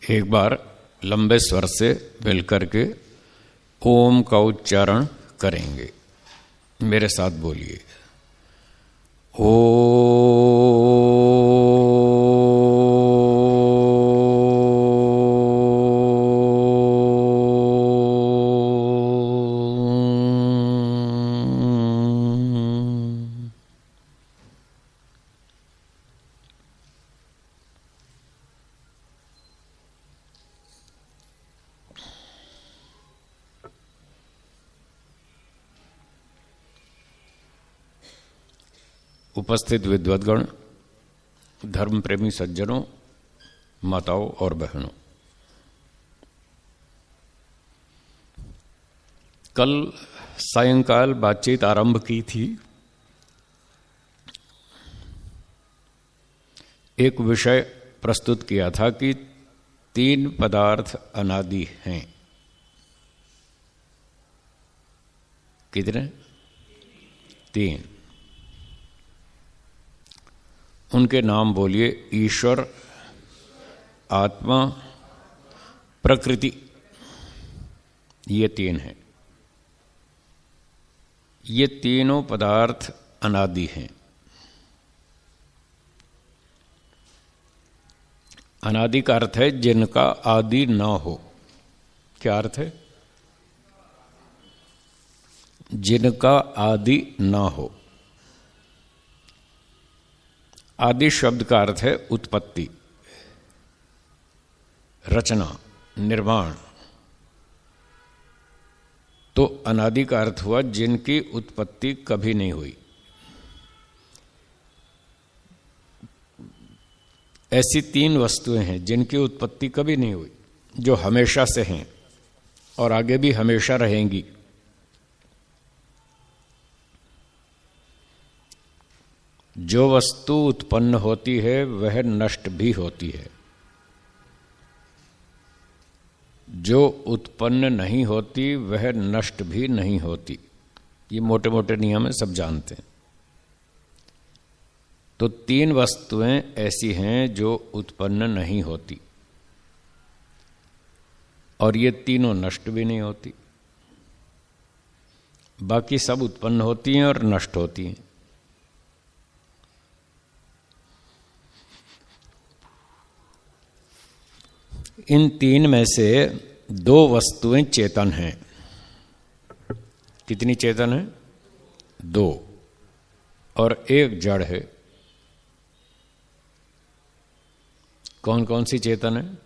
एक बार लंबे स्वर से मिल करके ओम का उच्चारण करेंगे। मेरे साथ बोलिए ओ। उपस्थित विद्वद्गण, धर्म प्रेमी सज्जनों, माताओं और बहनों, कल सायंकाल बातचीत आरंभ की थी। एक विषय प्रस्तुत किया था कि 3 पदार्थ अनादि हैं। कितने? 3। उनके नाम बोलिए। ईश्वर, आत्मा, प्रकृति। ये 3 हैं। ये तीनों पदार्थ अनादि हैं। अनादि का अर्थ है जिनका आदि न हो। क्या अर्थ है? जिनका आदि न हो। आदि शब्द का अर्थ है उत्पत्ति, रचना, निर्माण। तो अनादि का अर्थ हुआ जिनकी उत्पत्ति कभी नहीं हुई। ऐसी 3 वस्तुएं हैं जिनकी उत्पत्ति कभी नहीं हुई, जो हमेशा से हैं और आगे भी हमेशा रहेंगी। जो वस्तु उत्पन्न होती है वह नष्ट भी होती है। जो उत्पन्न नहीं होती वह नष्ट भी नहीं होती। ये मोटे मोटे नियम है, सब जानते हैं। तो 3 वस्तुएं ऐसी हैं जो उत्पन्न नहीं होती और ये तीनों नष्ट भी नहीं होती। बाकी सब उत्पन्न होती हैं और नष्ट होती हैं। इन 3 में से 2 वस्तुएं चेतन हैं। कितनी चेतन है? 2। और एक जड़ है। कौन कौन सी चेतन है?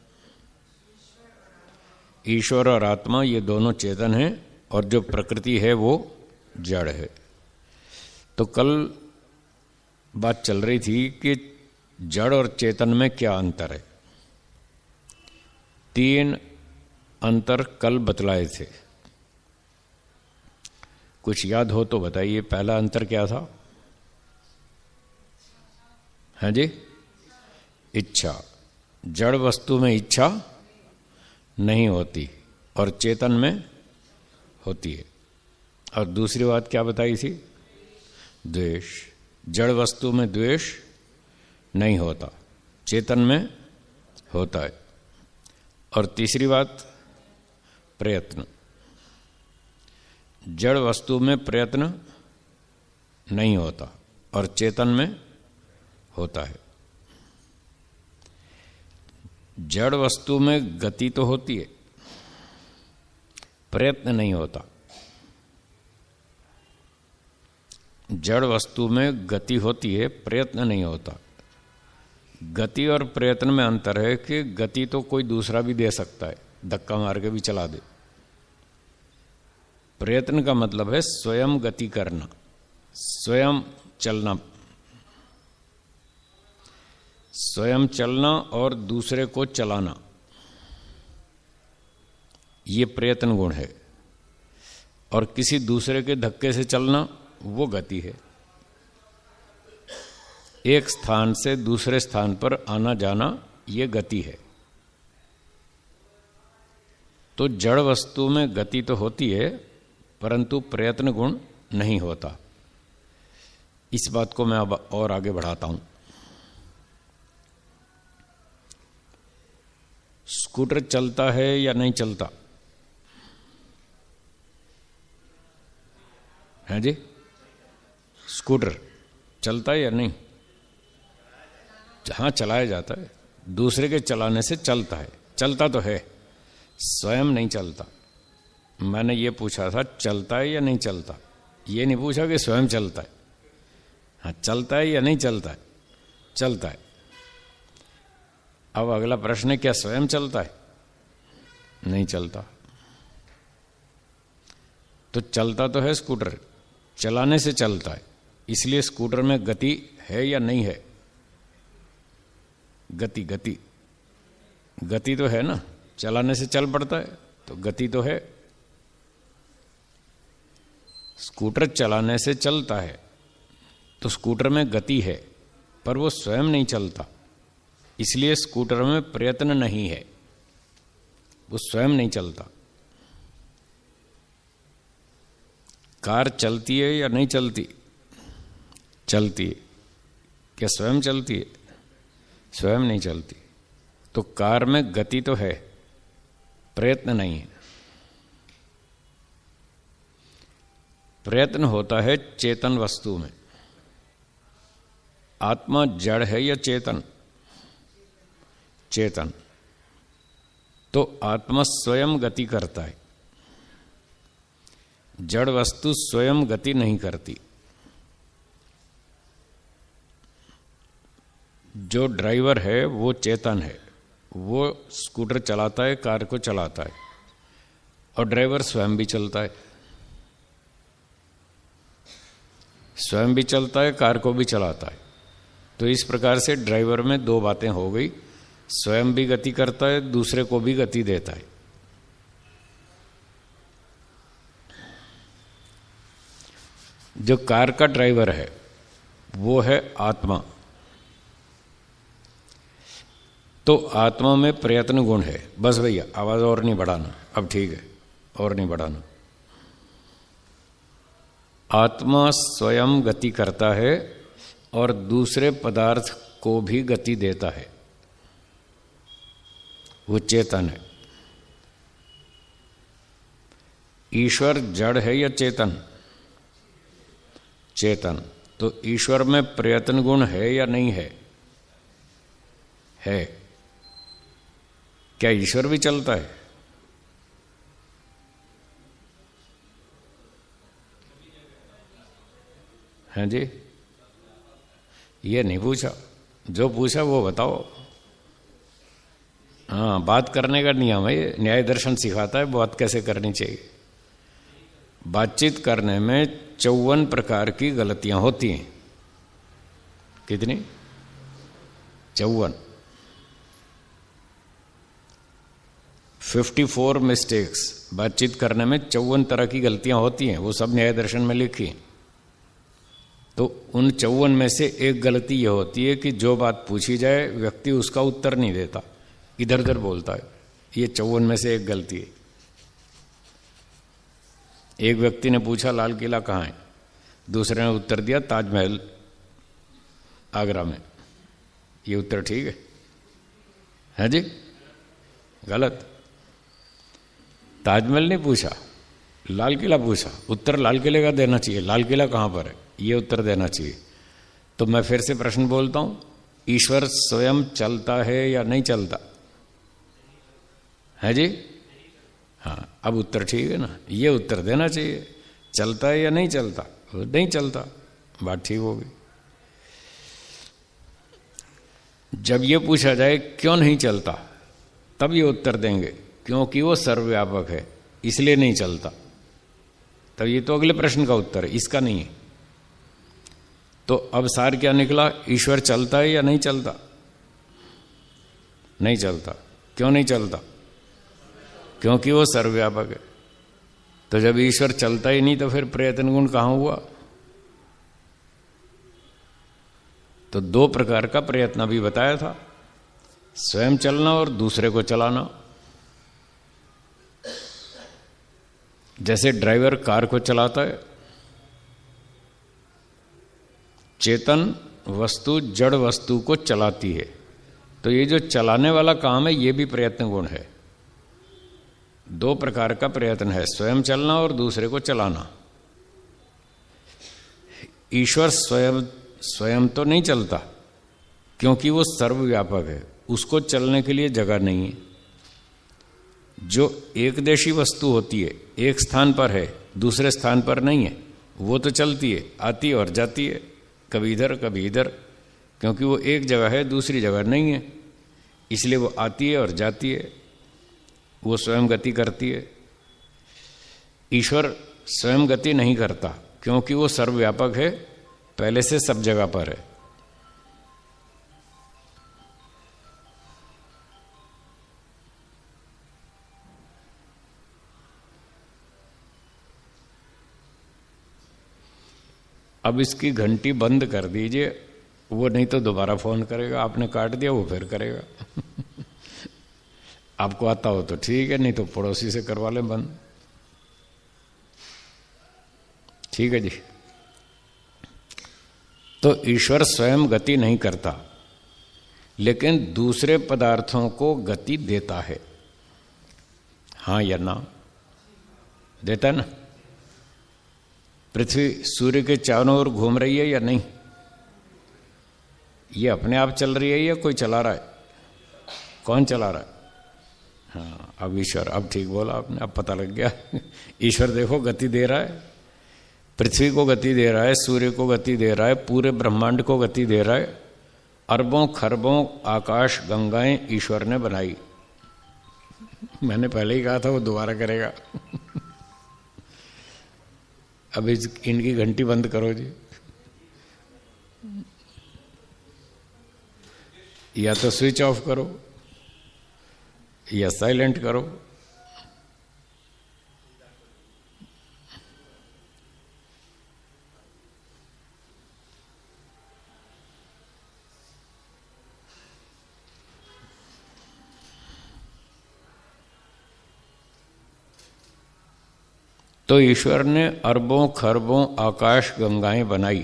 ईश्वर और आत्मा, ये दोनों चेतन हैं और जो प्रकृति है वो जड़ है। तो कल बात चल रही थी कि जड़ और चेतन में क्या अंतर है। 3 अंतर कल बतलाए थे। कुछ याद हो तो बताइए। पहला अंतर क्या था? हाँ जी, इच्छा। जड़ वस्तु में इच्छा नहीं होती और चेतन में होती है। और दूसरी बात क्या बताई थी? द्वेष। जड़ वस्तु में द्वेष नहीं होता, चेतन में होता है। और तीसरी बात, प्रयत्न। जड़ वस्तु में प्रयत्न नहीं होता और चेतन में होता है। जड़ वस्तु में गति तो होती है, प्रयत्न नहीं होता। जड़ वस्तु में गति होती है, प्रयत्न नहीं होता। गति और प्रयत्न में अंतर है कि गति तो कोई दूसरा भी दे सकता है, धक्का मार के भी चला दे। प्रयत्न का मतलब है स्वयं गति करना, स्वयं चलना। स्वयं चलना और दूसरे को चलाना, ये प्रयत्न गुण है। और किसी दूसरे के धक्के से चलना, वो गति है। एक स्थान से दूसरे स्थान पर आना जाना, ये गति है। तो जड़ वस्तु में गति तो होती है परंतु प्रयत्न गुण नहीं होता। इस बात को मैं अब और आगे बढ़ाता हूं। स्कूटर चलता है या नहीं चलता है जी? स्कूटर चलता है या नहीं? हाँ, चलाया जाता है, दूसरे के चलाने से चलता है। चलता तो है, स्वयं नहीं चलता। मैंने ये पूछा था चलता है या नहीं चलता, ये नहीं पूछा कि स्वयं चलता है। हाँ, चलता है या नहीं चलता है? चलता है। अब अगला प्रश्न है, क्या स्वयं चलता है? नहीं चलता। तो चलता तो है स्कूटर, चलाने से चलता है, इसलिए स्कूटर में गति है या नहीं है? गति गति गति तो है ना, चलाने से चल पड़ता है, तो गति तो है। स्कूटर चलाने से चलता है, तो स्कूटर में गति है, पर वो स्वयं नहीं चलता, इसलिए स्कूटर में प्रयत्न नहीं है, वो स्वयं नहीं चलता। कार चलती है या नहीं चलती? चलती है। क्या स्वयं चलती है? स्वयं नहीं चलती। तो कार में गति तो है, प्रयत्न नहीं है। प्रयत्न होता है चेतन वस्तु में। आत्मा जड़ है या चेतन? चेतन। तो आत्मा स्वयं गति करता है, जड़ वस्तु स्वयं गति नहीं करती। जो ड्राइवर है वो चेतन है, वो स्कूटर चलाता है, कार को चलाता है, और ड्राइवर स्वयं भी चलता है। स्वयं भी चलता है, कार को भी चलाता है। तो इस प्रकार से ड्राइवर में दो बातें हो गई, स्वयं भी गति करता है, दूसरे को भी गति देता है। जो कार का ड्राइवर है वो है आत्मा। तो आत्मा में प्रयत्न गुण है। बस भैया, आवाज और नहीं बढ़ाना, अब ठीक है, और नहीं बढ़ाना। आत्मा स्वयं गति करता है और दूसरे पदार्थ को भी गति देता है, वो चेतन है। ईश्वर जड़ है या चेतन? चेतन। तो ईश्वर में प्रयत्न गुण है या नहीं है? है। क्या ईश्वर भी चलता है? हैं जी? ये नहीं पूछा, जो पूछा वो बताओ। हाँ, बात करने का नियम है ये, न्याय दर्शन सिखाता है बात कैसे करनी चाहिए। बातचीत करने में 54 प्रकार की गलतियां होती हैं। कितनी? 54। 54 मिस्टेक्स। बातचीत करने में 54 तरह की गलतियां होती हैं, वो सब न्याय दर्शन में लिखी। तो उन 54 में से एक गलती यह होती है कि जो बात पूछी जाए व्यक्ति उसका उत्तर नहीं देता, इधर उधर बोलता है। ये 54 में से एक गलती है। एक व्यक्ति ने पूछा लाल किला कहाँ है, दूसरे ने उत्तर दिया ताजमहल आगरा में। ये उत्तर ठीक है जी? गलत। ताजमहल नहीं पूछा, लाल किला पूछा, उत्तर लाल किले का देना चाहिए। लाल किला कहाँ पर है, ये उत्तर देना चाहिए। तो मैं फिर से प्रश्न बोलता हूं, ईश्वर स्वयं चलता है या नहीं चलता है जी? हाँ, अब उत्तर ठीक है ना, ये उत्तर देना चाहिए। चलता है या नहीं चलता? नहीं चलता, बात ठीक होगी। जब ये पूछा जाए क्यों नहीं चलता, तब ये उत्तर देंगे क्योंकि वो सर्वव्यापक है इसलिए नहीं चलता। तब ये तो अगले प्रश्न का उत्तर है, इसका नहीं है। तो अब सार क्या निकला? ईश्वर चलता है या नहीं चलता? नहीं चलता। क्यों नहीं चलता? क्योंकि वो सर्वव्यापक है। तो जब ईश्वर चलता ही नहीं तो फिर प्रयत्न गुण कहां हुआ? तो दो प्रकार का प्रयत्न भी बताया था, स्वयं चलना और दूसरे को चलाना। जैसे ड्राइवर कार को चलाता है, चेतन वस्तु जड़ वस्तु को चलाती है, तो ये जो चलाने वाला काम है ये भी प्रयत्न गुण है। दो प्रकार का प्रयत्न है, स्वयं चलना और दूसरे को चलाना। ईश्वर स्वयं तो नहीं चलता क्योंकि वो सर्वव्यापक है, उसको चलने के लिए जगह नहीं है। जो एकदेशी वस्तु होती है, एक स्थान पर है दूसरे स्थान पर नहीं है, वो तो चलती है, आती है और जाती है, कभी इधर कभी इधर, क्योंकि वो एक जगह है दूसरी जगह नहीं है, इसलिए वो आती है और जाती है, वो स्वयं गति करती है। ईश्वर स्वयं गति नहीं करता क्योंकि वो सर्वव्यापक है, पहले से सब जगह पर है। अब इसकी घंटी बंद कर दीजिए, वो नहीं तो दोबारा फोन करेगा, आपने काट दिया वो फिर करेगा। आपको आता हो तो ठीक है, नहीं तो पड़ोसी से करवा लें बंद। ठीक है जी। तो ईश्वर स्वयं गति नहीं करता, लेकिन दूसरे पदार्थों को गति देता है। हाँ या ना? देता है ना? पृथ्वी सूर्य के चारों ओर घूम रही है या नहीं? ये अपने आप चल रही है या कोई चला रहा है? कौन चला रहा है? हाँ, अब ईश्वर। अब ठीक बोला आपने, अब पता लग गया। ईश्वर देखो गति दे रहा है, पृथ्वी को गति दे रहा है, सूर्य को गति दे रहा है, पूरे ब्रह्मांड को गति दे रहा है। अरबों खरबों आकाश गंगाएं ईश्वर ने बनाई। मैंने पहले ही कहा था वो दोबारा करेगा। अब इनकी घंटी बंद करो जी, या तो स्विच ऑफ करो या साइलेंट करो। तो ईश्वर ने अरबों खरबों आकाश गंगाएं बनाई।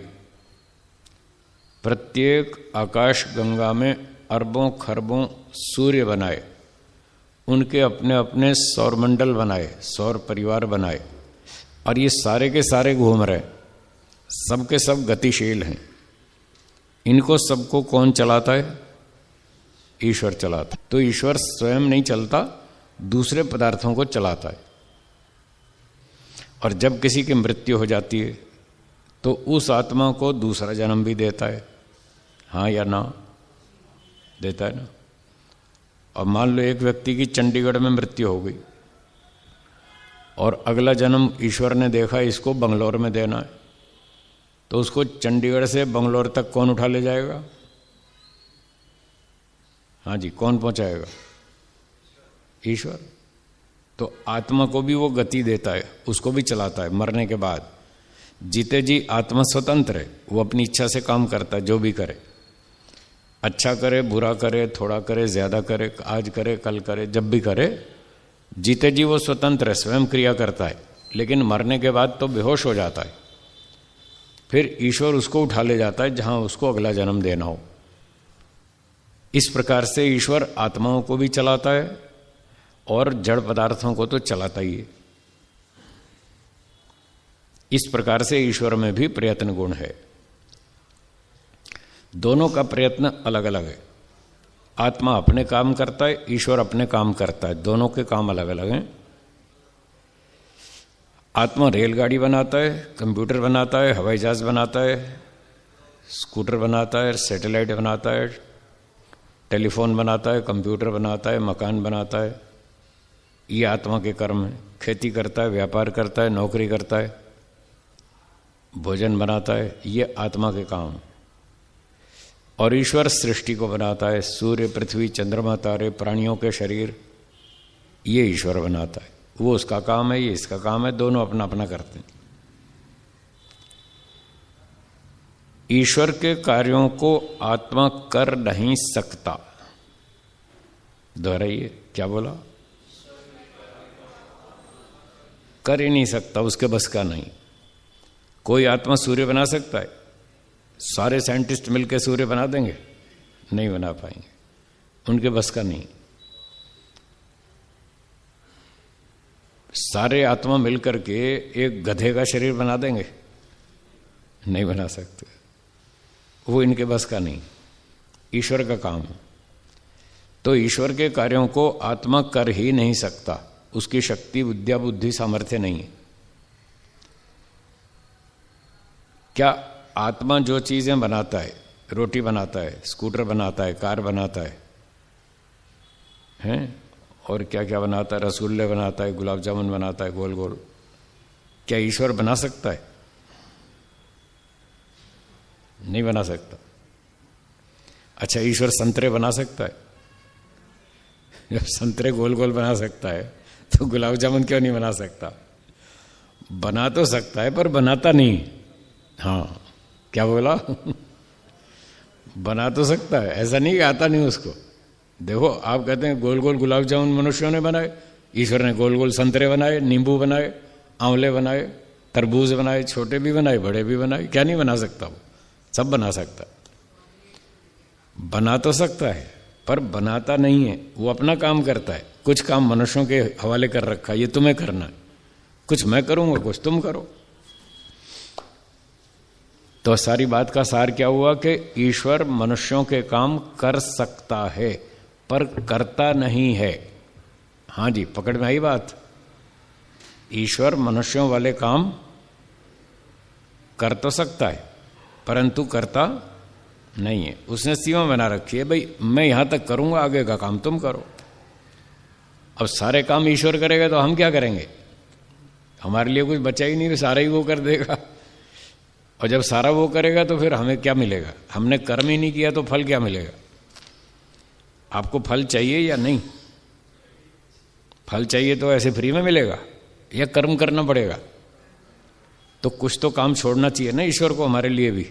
प्रत्येक आकाश गंगा में अरबों खरबों सूर्य बनाए, उनके अपने अपने सौरमंडल बनाए, सौर परिवार बनाए, और ये सारे के सारे घूम रहे, सबके सब गतिशील हैं। इनको सबको कौन चलाता है? ईश्वर चलाता। तो ईश्वर स्वयं नहीं चलता, दूसरे पदार्थों को चलाता है। और जब किसी की मृत्यु हो जाती है तो उस आत्मा को दूसरा जन्म भी देता है। हाँ या ना? देता है ना? और मान लो एक व्यक्ति की चंडीगढ़ में मृत्यु हो गई और अगला जन्म ईश्वर ने देखा इसको बंगलौर में देना है, तो उसको चंडीगढ़ से बंगलौर तक कौन उठा ले जाएगा? हाँ जी, कौन पहुंचाएगा? ईश्वर। तो आत्मा को भी वो गति देता है, उसको भी चलाता है मरने के बाद। जीते जी आत्मा स्वतंत्र है, वो अपनी इच्छा से काम करता है, जो भी करे, अच्छा करे बुरा करे, थोड़ा करे ज्यादा करे, आज करे कल करे, जब भी करे, जीते जी वो स्वतंत्र है, स्वयं क्रिया करता है। लेकिन मरने के बाद तो बेहोश हो जाता है, फिर ईश्वर उसको उठा ले जाता है जहां उसको अगला जन्म देना हो। इस प्रकार से ईश्वर आत्माओं को भी चलाता है और जड़ पदार्थों को तो चलाता ही है। इस प्रकार से ईश्वर में भी प्रयत्न गुण है। दोनों का प्रयत्न अलग अलग है। आत्मा अपने काम करता है, ईश्वर अपने काम करता है, दोनों के काम अलग अलग हैं। आत्मा रेलगाड़ी बनाता है, कंप्यूटर बनाता है, हवाई जहाज बनाता है, स्कूटर बनाता है, सैटेलाइट बनाता है, टेलीफोन बनाता है, कंप्यूटर बनाता है, मकान बनाता है। ये आत्मा के कर्म है। खेती करता है, व्यापार करता है, नौकरी करता है, भोजन बनाता है, ये आत्मा के काम है। और ईश्वर सृष्टि को बनाता है, सूर्य पृथ्वी चंद्रमा तारे प्राणियों के शरीर, ये ईश्वर बनाता है। वो उसका काम है, ये इसका काम है, दोनों अपना अपना करते हैं। ईश्वर के कार्यों को आत्मा कर नहीं सकता। दोहराइए, क्या बोला? कर ही नहीं सकता, उसके बस का नहीं। कोई आत्मा सूर्य बना सकता है? सारे साइंटिस्ट मिलकर सूर्य बना देंगे? नहीं बना पाएंगे। उनके बस का नहीं। सारे आत्मा मिलकर के एक गधे का शरीर बना देंगे? नहीं बना सकते, वो इनके बस का नहीं, ईश्वर का काम है। तो ईश्वर के कार्यों को आत्मा कर ही नहीं सकता, उसकी शक्ति, विद्या, बुद्धि, सामर्थ्य नहीं है। क्या आत्मा जो चीजें बनाता है, रोटी बनाता है, स्कूटर बनाता है, कार बनाता है, हैं? और क्या क्या बनाता है, रसगुल्ले बनाता है, गुलाब जामुन बनाता है गोल गोल, क्या ईश्वर बना सकता है? नहीं बना सकता। अच्छा, ईश्वर संतरे बना सकता है? जब संतरे गोल गोल बना सकता है तो गुलाब जामुन क्यों नहीं बना सकता? बना तो सकता है पर बनाता नहीं। हाँ, क्या बोला? बना तो सकता है, ऐसा नहीं कि आता नहीं उसको। देखो, आप कहते हैं गोल गोल गुलाब जामुन मनुष्यों ने बनाए, ईश्वर ने गोल गोल संतरे बनाए, नींबू बनाए, आंवले बनाए, तरबूज बनाए, छोटे भी बनाए, बड़े भी बनाए। क्या नहीं बना सकता? वो सब बना सकता। बना तो सकता है पर बनाता नहीं है, वो अपना काम करता है। कुछ काम मनुष्यों के हवाले कर रखा है, ये तुम्हें करना है, कुछ मैं करूंगा, कुछ तुम करो। तो सारी बात का सार क्या हुआ कि ईश्वर मनुष्यों के काम कर सकता है पर करता नहीं है। हाँ जी, पकड़ में आई बात। ईश्वर मनुष्यों वाले काम कर तो सकता है परंतु करता नहीं है। उसने सीमा बना रखी है, भाई मैं यहां तक करूंगा, आगे का काम तुम करो। अब सारे काम ईश्वर करेगा तो हम क्या करेंगे? हमारे लिए कुछ बचा ही नहीं, सारा ही वो कर देगा। और जब सारा वो करेगा तो फिर हमें क्या मिलेगा? हमने कर्म ही नहीं किया तो फल क्या मिलेगा? आपको फल चाहिए या नहीं? फल चाहिए तो ऐसे फ्री में मिलेगा या कर्म करना पड़ेगा? तो कुछ तो काम छोड़ना चाहिए ना ईश्वर को हमारे लिए भी।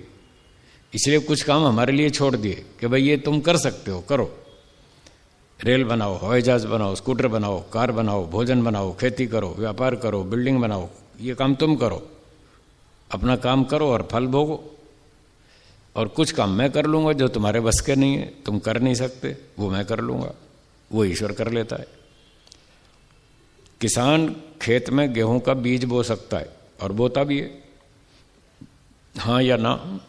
इसलिए कुछ काम हमारे लिए छोड़ दिए कि भाई ये तुम कर सकते हो, करो। रेल बनाओ, हवाई जहाज बनाओ, स्कूटर बनाओ, कार बनाओ, भोजन बनाओ, खेती करो, व्यापार करो, बिल्डिंग बनाओ, ये काम तुम करो, अपना काम करो और फल भोगो। और कुछ काम मैं कर लूंगा जो तुम्हारे बस के नहीं है, तुम कर नहीं सकते, वो मैं कर लूंगा, वो ईश्वर कर लेता है। किसान खेत में गेहूं का बीज बो सकता है और बोता भी है, हाँ या ना?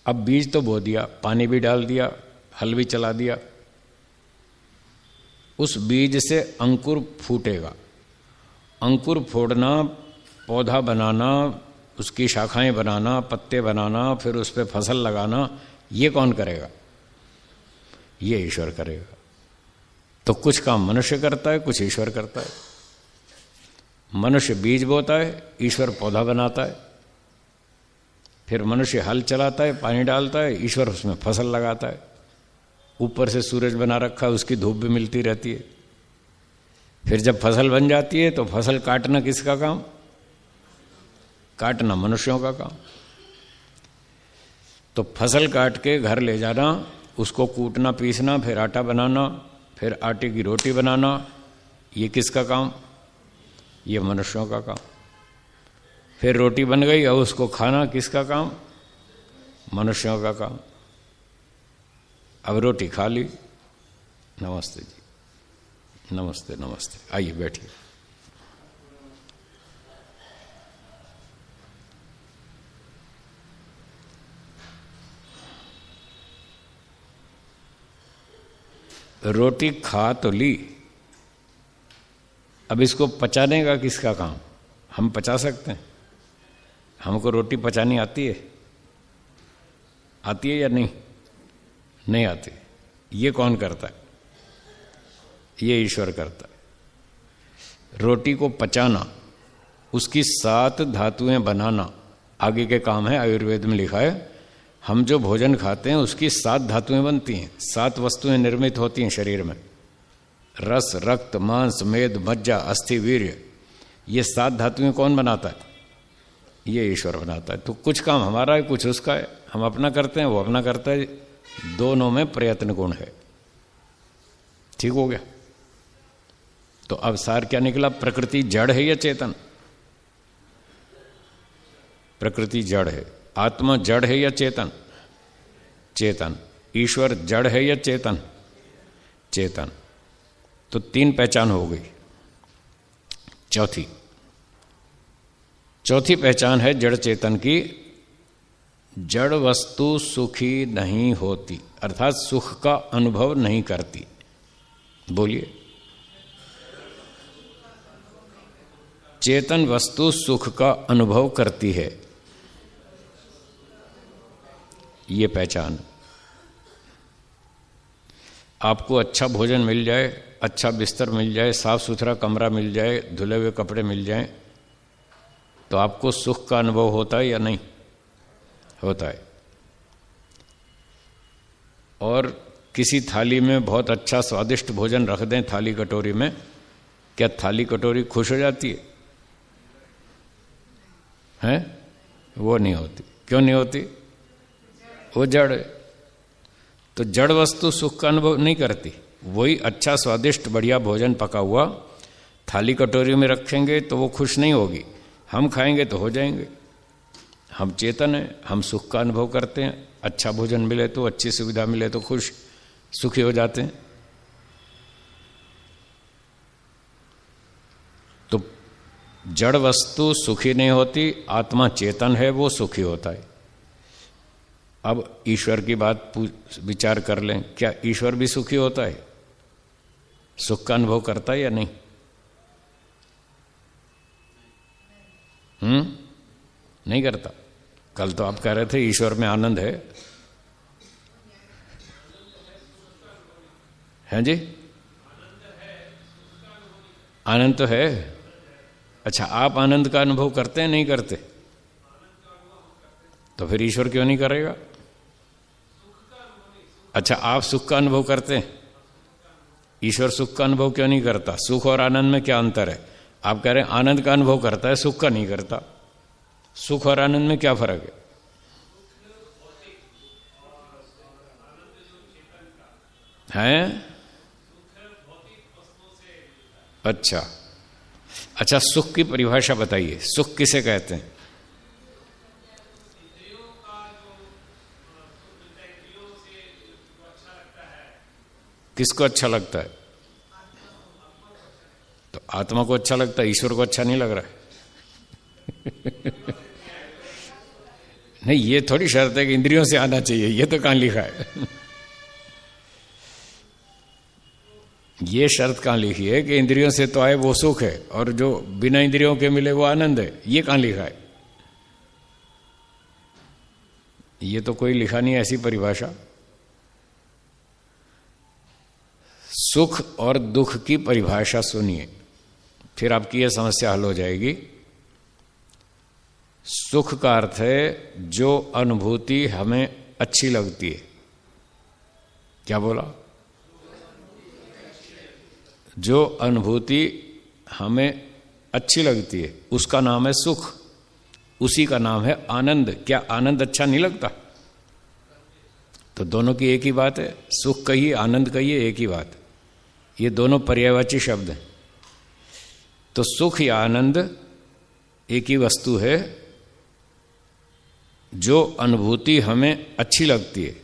अब बीज तो बो दिया, पानी भी डाल दिया, हल भी चला दिया, उस बीज से अंकुर फूटेगा। अंकुर फोड़ना, पौधा बनाना, उसकी शाखाएं बनाना, पत्ते बनाना, फिर उस पर फसल लगाना, ये कौन करेगा? ये ईश्वर करेगा। तो कुछ काम मनुष्य करता है, कुछ ईश्वर करता है। मनुष्य बीज बोता है, ईश्वर पौधा बनाता है। फिर मनुष्य हल चलाता है, पानी डालता है, ईश्वर उसमें फसल लगाता है। ऊपर से सूरज बना रखा है, उसकी धूप भी मिलती रहती है। फिर जब फसल बन जाती है तो फसल काटना किसका काम? काटना मनुष्यों का काम। तो फसल काट के घर ले जाना, उसको कूटना, पीसना, फिर आटा बनाना, फिर आटे की रोटी बनाना, ये किसका काम? ये मनुष्यों का काम। फिर रोटी बन गई, अब उसको खाना किसका काम? मनुष्यों का काम। अब रोटी खा ली, नमस्ते जी, नमस्ते नमस्ते, आइए बैठिए। रोटी खा तो ली, अब इसको पचाने का किसका काम? हम पचा सकते हैं? हमको रोटी पचानी आती है? आती है या नहीं? नहीं आती। ये कौन करता है? ये ईश्वर करता है। रोटी को पचाना, उसकी 7 धातुएं बनाना आगे के काम है। आयुर्वेद में लिखा है हम जो भोजन खाते हैं उसकी 7 धातुएं बनती हैं, 7 वस्तुएं निर्मित होती हैं शरीर में। रस, रक्त, मांस, मेद, मज्जा, अस्थि, वीर्य, ये 7 धातुएं कौन बनाता है? ये ईश्वर बनाता है। तो कुछ काम हमारा है, कुछ उसका है। हम अपना करते हैं, वो अपना करता है। दोनों में प्रयत्न गुण है। ठीक हो गया? तो अब सार क्या निकला? प्रकृति जड़ है या चेतन? प्रकृति जड़ है। आत्मा जड़ है या चेतन? चेतन। ईश्वर जड़ है या चेतन? चेतन। तो 3 पहचान हो गई। चौथी पहचान है जड़ चेतन की, जड़ वस्तु सुखी नहीं होती, अर्थात सुख का अनुभव नहीं करती। बोलिए, चेतन वस्तु सुख का अनुभव करती है, ये पहचान। आपको अच्छा भोजन मिल जाए, अच्छा बिस्तर मिल जाए, साफ सुथरा कमरा मिल जाए, धुले हुए कपड़े मिल जाएं, तो आपको सुख का अनुभव होता है या नहीं होता है? और किसी थाली में बहुत अच्छा स्वादिष्ट भोजन रख दें थाली कटोरी में, क्या थाली कटोरी खुश हो जाती है? हैं? वो नहीं होती। क्यों नहीं होती? वो जड़ है। तो जड़ वस्तु सुख का अनुभव नहीं करती। वही अच्छा स्वादिष्ट बढ़िया भोजन पका हुआ थाली कटोरी में रखेंगे तो वो खुश नहीं होगी, हम खाएंगे तो हो जाएंगे। हम चेतन हैं, हम सुख का अनुभव करते हैं। अच्छा भोजन मिले तो, अच्छी सुविधा मिले तो खुश सुखी हो जाते हैं। तो जड़ वस्तु सुखी नहीं होती, आत्मा चेतन है, वो सुखी होता है। अब ईश्वर की बात विचार कर लें, क्या ईश्वर भी सुखी होता है? सुख का अनुभव करता है या नहीं? नहीं करता। कल तो आप कह रहे थे ईश्वर में आनंद है। हैं जी? आनंद तो है। अच्छा, आप आनंद का अनुभव करते हैं नहीं करते? तो फिर ईश्वर क्यों नहीं करेगा? अच्छा, आप सुख का अनुभव करते हैं, ईश्वर सुख का अनुभव क्यों नहीं करता? सुख और आनंद में क्या अंतर है? आप कह रहे हैं आनंद का अनुभव करता है, सुख का नहीं करता। सुख और आनंद में क्या फर्क है? हैं? अच्छा, सुख की परिभाषा बताइए, सुख किसे कहते हैं? किसको अच्छा लगता है? तो आत्मा को अच्छा लगता है, ईश्वर को अच्छा नहीं लग रहा है। नहीं, ये थोड़ी शर्त है कि इंद्रियों से आना चाहिए, ये तो कहां लिखा है? ये शर्त कहां लिखी है कि इंद्रियों से तो आए वो सुख है और जो बिना इंद्रियों के मिले वो आनंद है? ये कहां लिखा है? ये तो कोई लिखा नहीं ऐसी परिभाषा। सुख और दुख की परिभाषा सुनिए, फिर आपकी यह समस्या हल हो जाएगी। सुख का अर्थ है जो अनुभूति हमें अच्छी लगती है। क्या बोला? जो अनुभूति हमें अच्छी लगती है उसका नाम है सुख, उसी का नाम है आनंद। क्या आनंद अच्छा नहीं लगता? तो दोनों की एक ही बात है, सुख कहिए आनंद कहिए, एक ही बात। ये दोनों पर्यायवाची शब्द हैं। तो सुख या आनंद एक ही वस्तु है। जो अनुभूति हमें अच्छी लगती है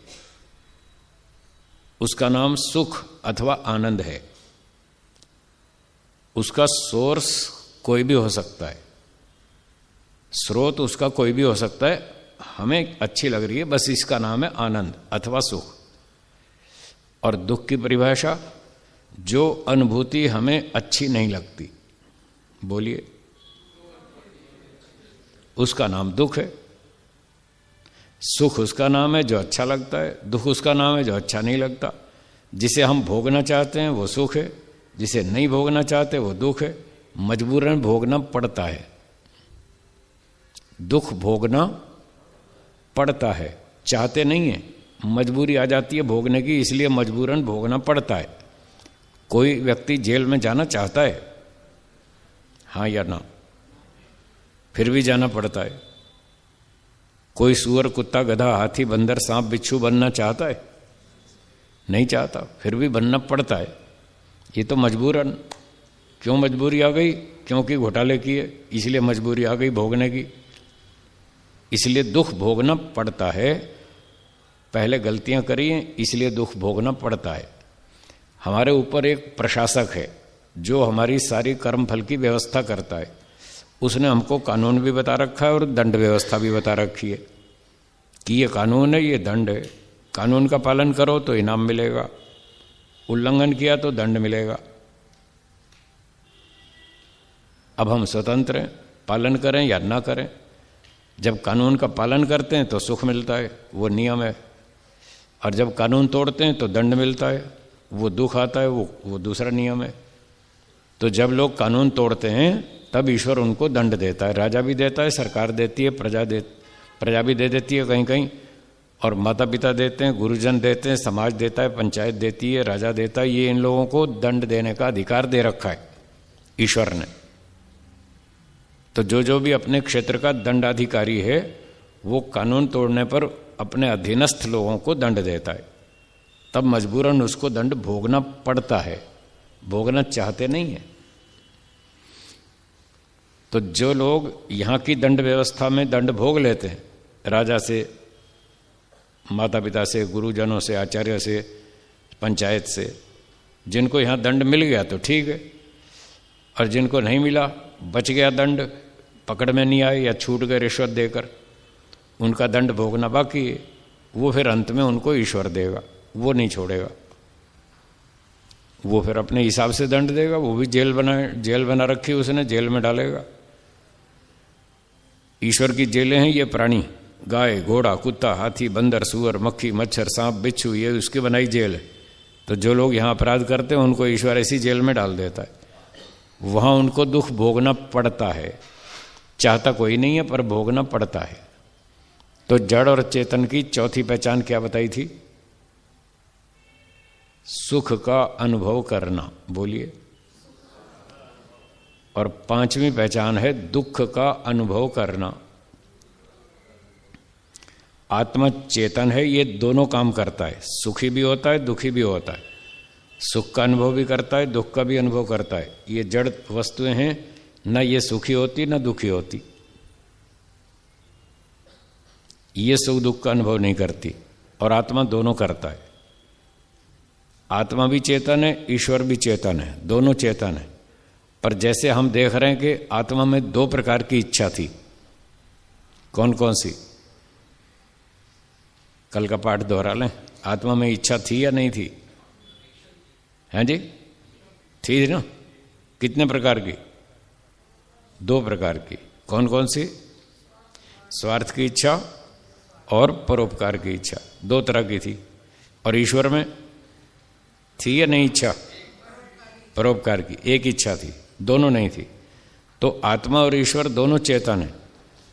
उसका नाम सुख अथवा आनंद है। उसका सोर्स कोई भी हो सकता है, स्रोत उसका कोई भी हो सकता है। हमें अच्छी लग रही है, बस इसका नाम है आनंद अथवा सुख। और दुख की परिभाषा, जो अनुभूति हमें अच्छी नहीं लगती, बोलिए, उसका नाम दुख है। सुख उसका नाम है जो अच्छा लगता है, दुख उसका नाम है जो अच्छा नहीं लगता। जिसे हम भोगना चाहते हैं वो सुख है, जिसे नहीं भोगना चाहते वो दुख है। मजबूरन भोगना पड़ता है, दुख भोगना पड़ता है, चाहते नहीं है, मजबूरी आ जाती है भोगने की, इसलिए मजबूरन भोगना पड़ता है। कोई व्यक्ति जेल में जाना चाहता है, हाँ या ना? फिर भी जाना पड़ता है। कोई सुअर, कुत्ता, गधा, हाथी, बंदर, सांप, बिच्छू बनना चाहता है? नहीं चाहता, फिर भी बनना पड़ता है। ये तो मजबूरन। क्यों मजबूरी आ गई? क्योंकि घोटाले किए, इसलिए मजबूरी आ गई भोगने की। इसलिए दुख भोगना पड़ता है। पहले गलतियां करी हैं, इसलिए दुख भोगना पड़ता है। हमारे ऊपर एक प्रशासक है जो हमारी सारी कर्म फल की व्यवस्था करता है। उसने हमको कानून भी बता रखा है और दंड व्यवस्था भी बता रखी है कि ये कानून है, ये दंड है। कानून का पालन करो तो इनाम मिलेगा, उल्लंघन किया तो दंड मिलेगा। अब हम स्वतंत्र हैं, पालन करें या ना करें। जब कानून का पालन करते हैं तो सुख मिलता है, वो नियम है, और जब कानून तोड़ते हैं तो दंड मिलता है, वो दुख आता है, वो दूसरा नियम है। तो जब लोग कानून तोड़ते हैं तब ईश्वर उनको दंड देता है। राजा भी देता है, सरकार देती है, प्रजा भी दे देती है कहीं कहीं, और माता पिता देते हैं, गुरुजन देते हैं, समाज देता है, पंचायत देती है, राजा देता है। ये इन लोगों को दंड देने का अधिकार दे रखा है ईश्वर ने। तो जो भी अपने क्षेत्र का दंडाधिकारी है वो कानून तोड़ने पर अपने अधीनस्थ लोगों को दंड देता है, तब मजबूरन उसको दंड भोगना पड़ता है, भोगना चाहते नहीं है। तो जो लोग यहाँ की दंड व्यवस्था में दंड भोग लेते हैं, राजा से, माता पिता से, गुरुजनों से, आचार्य से, पंचायत से, जिनको यहाँ दंड मिल गया तो ठीक है, और जिनको नहीं मिला, बच गया दंड, पकड़ में नहीं आए या छूट गए रिश्वत देकर, उनका दंड भोगना बाकी है। वो फिर अंत में उनको ईश्वर देगा, वो नहीं छोड़ेगा, वो फिर अपने हिसाब से दंड देगा। वो भी जेल बना रखी उसने, जेल में डालेगा। ईश्वर की जेलें हैं ये प्राणी, गाय, घोड़ा, कुत्ता, हाथी, बंदर, सुअर, मक्खी, मच्छर, सांप, बिच्छू, ये उसकी बनाई जेल है। तो जो लोग यहाँ अपराध करते हैं उनको ईश्वर ऐसी जेल में डाल देता है, वहां उनको दुख भोगना पड़ता है। चाहता कोई नहीं है पर भोगना पड़ता है। तो जड़ और चेतन की चौथी पहचान क्या बताई थी? सुख का अनुभव करना, बोलिए। और पांचवी पहचान है दुख का अनुभव करना। आत्मा चेतन है, ये दोनों काम करता है, सुखी भी होता है, दुखी भी होता है। सुख का अनुभव भी करता है, दुख का भी अनुभव करता है। ये जड़ वस्तुएं हैं, न ये सुखी होती न दुखी होती, ये सुख दुख का अनुभव नहीं करती, और आत्मा दोनों करता है। आत्मा भी चेतन है, ईश्वर भी चेतन है, दोनों चेतन है। पर जैसे हम देख रहे हैं कि आत्मा में दो प्रकार की इच्छा थी। कौन कौन सी? कल का पाठ दोहरा लें। आत्मा में इच्छा थी या नहीं थी? हैं जी? थी ना? कितने प्रकार की? दो प्रकार की। कौन कौन सी? स्वार्थ की इच्छा और परोपकार की इच्छा, दो तरह की थी। और ईश्वर में थी या नहीं इच्छा? परोपकार की एक इच्छा थी, दोनों नहीं थी। तो आत्मा और ईश्वर दोनों चेतन है,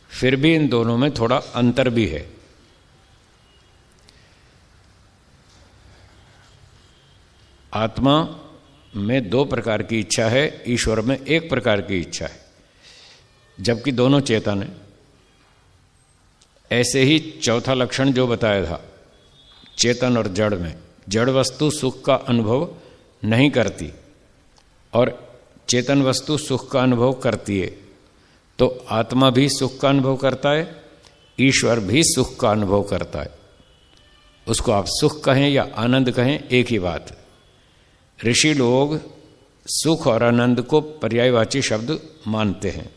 फिर भी इन दोनों में थोड़ा अंतर भी है। आत्मा में दो प्रकार की इच्छा है, ईश्वर में एक प्रकार की इच्छा है, जबकि दोनों चेतन है। ऐसे ही चौथा लक्षण जो बताया था चेतन और जड़ में, जड़ वस्तु सुख का अनुभव नहीं करती और चेतन वस्तु सुख का अनुभव करती है। तो आत्मा भी सुख का अनुभव करता है, ईश्वर भी सुख का अनुभव करता है। उसको आप सुख कहें या आनंद कहें, एक ही बात। ऋषि लोग सुख और आनंद को पर्यायवाची शब्द मानते हैं।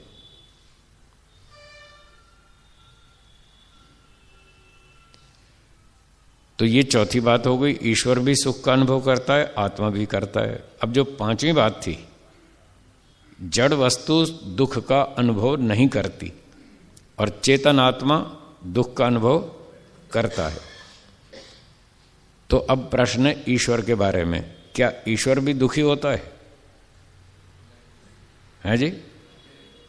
तो ये चौथी बात हो गई, ईश्वर भी सुख का अनुभव करता है, आत्मा भी करता है। अब जो पांचवी बात थी, जड़ वस्तु दुख का अनुभव नहीं करती और चेतन आत्मा दुख का अनुभव करता है। तो अब प्रश्न है ईश्वर के बारे में, क्या ईश्वर भी दुखी होता है जी?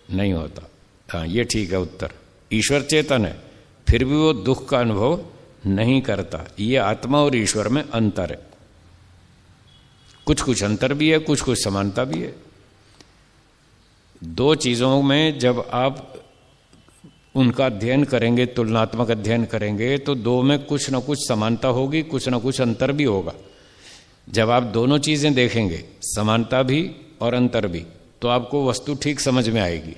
नहीं होता। हाँ, ये ठीक है उत्तर। ईश्वर चेतन है, फिर भी वो दुख का अनुभव नहीं करता। ये आत्मा और ईश्वर में अंतर है। कुछ कुछ अंतर भी है, कुछ कुछ समानता भी है। दो चीजों में जब आप उनका अध्ययन करेंगे, तुलनात्मक अध्ययन करेंगे, तो दो में कुछ ना कुछ समानता होगी, कुछ ना कुछ अंतर भी होगा। जब आप दोनों चीजें देखेंगे, समानता भी और अंतर भी, तो आपको वस्तु ठीक समझ में आएगी।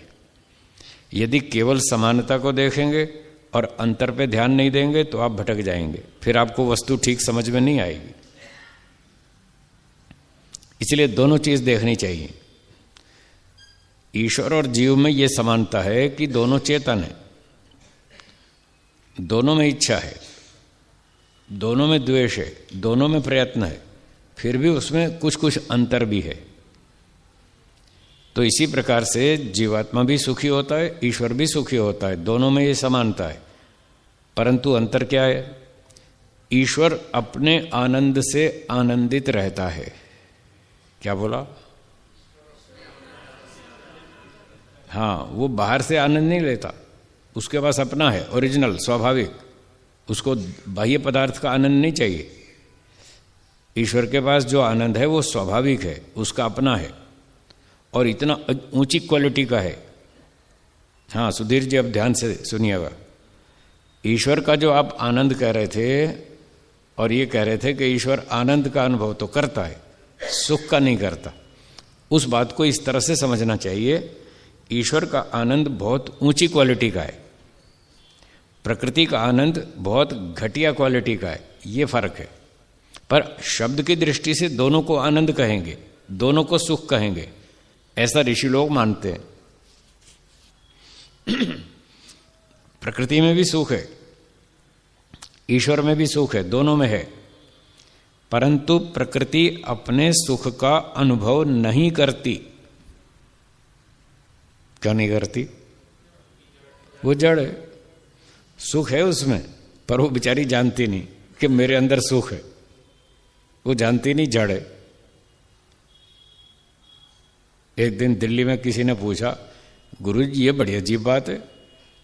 यदि केवल समानता को देखेंगे और अंतर पे ध्यान नहीं देंगे तो आप भटक जाएंगे, फिर आपको वस्तु ठीक समझ में नहीं आएगी। इसलिए दोनों चीज देखनी चाहिए। ईश्वर और जीव में यह समानता है कि दोनों चेतन है, दोनों में इच्छा है, दोनों में द्वेष है, दोनों में प्रयत्न है, फिर भी उसमें कुछ कुछ अंतर भी है। तो इसी प्रकार से जीवात्मा भी सुखी होता है, ईश्वर भी सुखी होता है, दोनों में ये समानता है। परंतु अंतर क्या है? ईश्वर अपने आनंद से आनंदित रहता है। क्या बोला? हाँ, वो बाहर से आनंद नहीं लेता, उसके पास अपना है, ओरिजिनल, स्वाभाविक, उसको बाह्य पदार्थ का आनंद नहीं चाहिए। ईश्वर के पास जो आनंद है वो स्वाभाविक है, उसका अपना है और इतना ऊंची क्वालिटी का है। हाँ सुधीर जी, अब ध्यान से सुनिएगा। ईश्वर का जो आप आनंद कह रहे थे और ये कह रहे थे कि ईश्वर आनंद का अनुभव तो करता है, सुख का नहीं करता, उस बात को इस तरह से समझना चाहिए। ईश्वर का आनंद बहुत ऊंची क्वालिटी का है, प्रकृति का आनंद बहुत घटिया क्वालिटी का है, ये फर्क है। पर शब्द की दृष्टि से दोनों को आनंद कहेंगे, दोनों को सुख कहेंगे, ऐसा ऋषि लोग मानते हैं। प्रकृति में भी सुख है, ईश्वर में भी सुख है, दोनों में है, परंतु प्रकृति अपने सुख का अनुभव नहीं करती। क्यों नहीं करती? वो जड़ है, सुख है उसमें, पर वो बेचारी जानती नहीं कि मेरे अंदर सुख है, वो जानती नहीं, जड़ है। एक दिन दिल्ली में किसी ने पूछा, गुरुजी ये बड़ी अजीब बात है,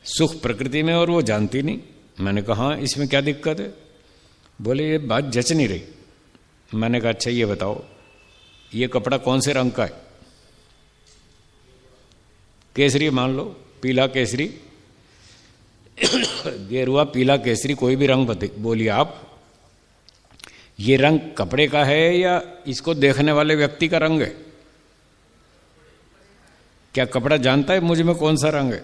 सुख प्रकृति में और वो जानती नहीं। मैंने कहा हाँ, इसमें क्या दिक्कत है? बोले ये बात जच नहीं रही। मैंने कहा अच्छा ये बताओ, ये कपड़ा कौन से रंग का है? केसरी मान लो, पीला केसरी, गेरुआ, पीला, केसरी, कोई भी रंग बोलिए आप। ये रंग कपड़े का है या इसको देखने वाले व्यक्ति का रंग है? क्या कपड़ा जानता है मुझ में कौन सा रंग है?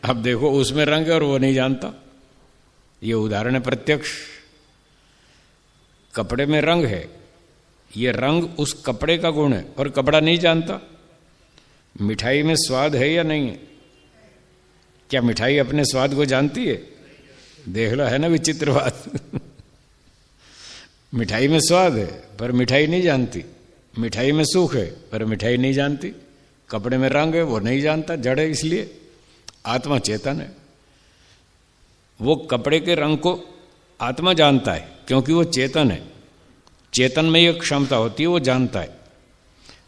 अब देखो, उसमें रंग है और वो नहीं जानता। ये उदाहरण है प्रत्यक्ष। कपड़े में रंग है, ये रंग उस कपड़े का गुण है और कपड़ा नहीं जानता। मिठाई में स्वाद है या नहीं है? क्या मिठाई अपने स्वाद को जानती है? देख लो, है ना विचित्र बात। मिठाई में स्वाद है पर मिठाई नहीं जानती, मिठाई में सुख है पर मिठाई नहीं जानती, कपड़े में रंग है वो नहीं जानता, जड़ है। इसलिए आत्मा चेतन है, वो कपड़े के रंग को आत्मा जानता है क्योंकि वो चेतन है। चेतन में ये क्षमता होती है, वो जानता है।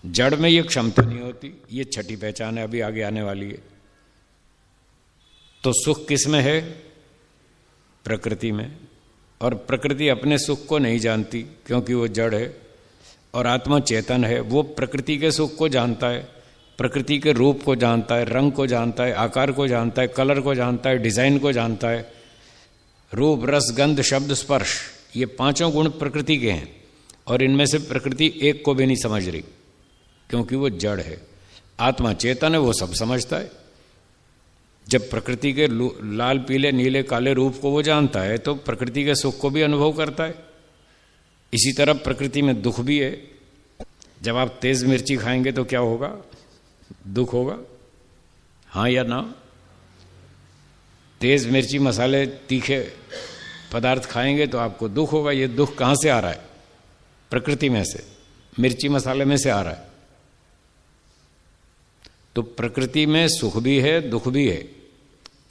जड़ में ये क्षमता नहीं होती। ये छठी पहचान है, अभी आगे आने वाली है। तो सुख किस में है? प्रकृति में। और प्रकृति अपने सुख को नहीं जानती क्योंकि वो जड़ है, और आत्मा चेतन है, वो प्रकृति के सुख को जानता है, प्रकृति के रूप को जानता है, रंग को जानता है, आकार को जानता है, कलर को जानता है, डिजाइन को जानता है। रूप, रस, गंध, शब्द, स्पर्श, ये पांचों गुण प्रकृति के हैं और इनमें से प्रकृति एक को भी नहीं समझ रही क्योंकि वो जड़ है। आत्मा चेतन है, वो सब समझता है। जब प्रकृति के लाल, पीले, नीले, काले रूप को वो जानता है तो प्रकृति के सुख को भी अनुभव करता है। इसी तरह प्रकृति में दुख भी है। जब आप तेज मिर्ची खाएंगे तो क्या होगा? दुख होगा, हाँ या ना? तेज मिर्ची, मसाले, तीखे पदार्थ खाएंगे तो आपको दुख होगा। ये दुख कहां से आ रहा है? प्रकृति में से, मिर्ची मसाले में से आ रहा है। तो प्रकृति में सुख भी है, दुख भी है,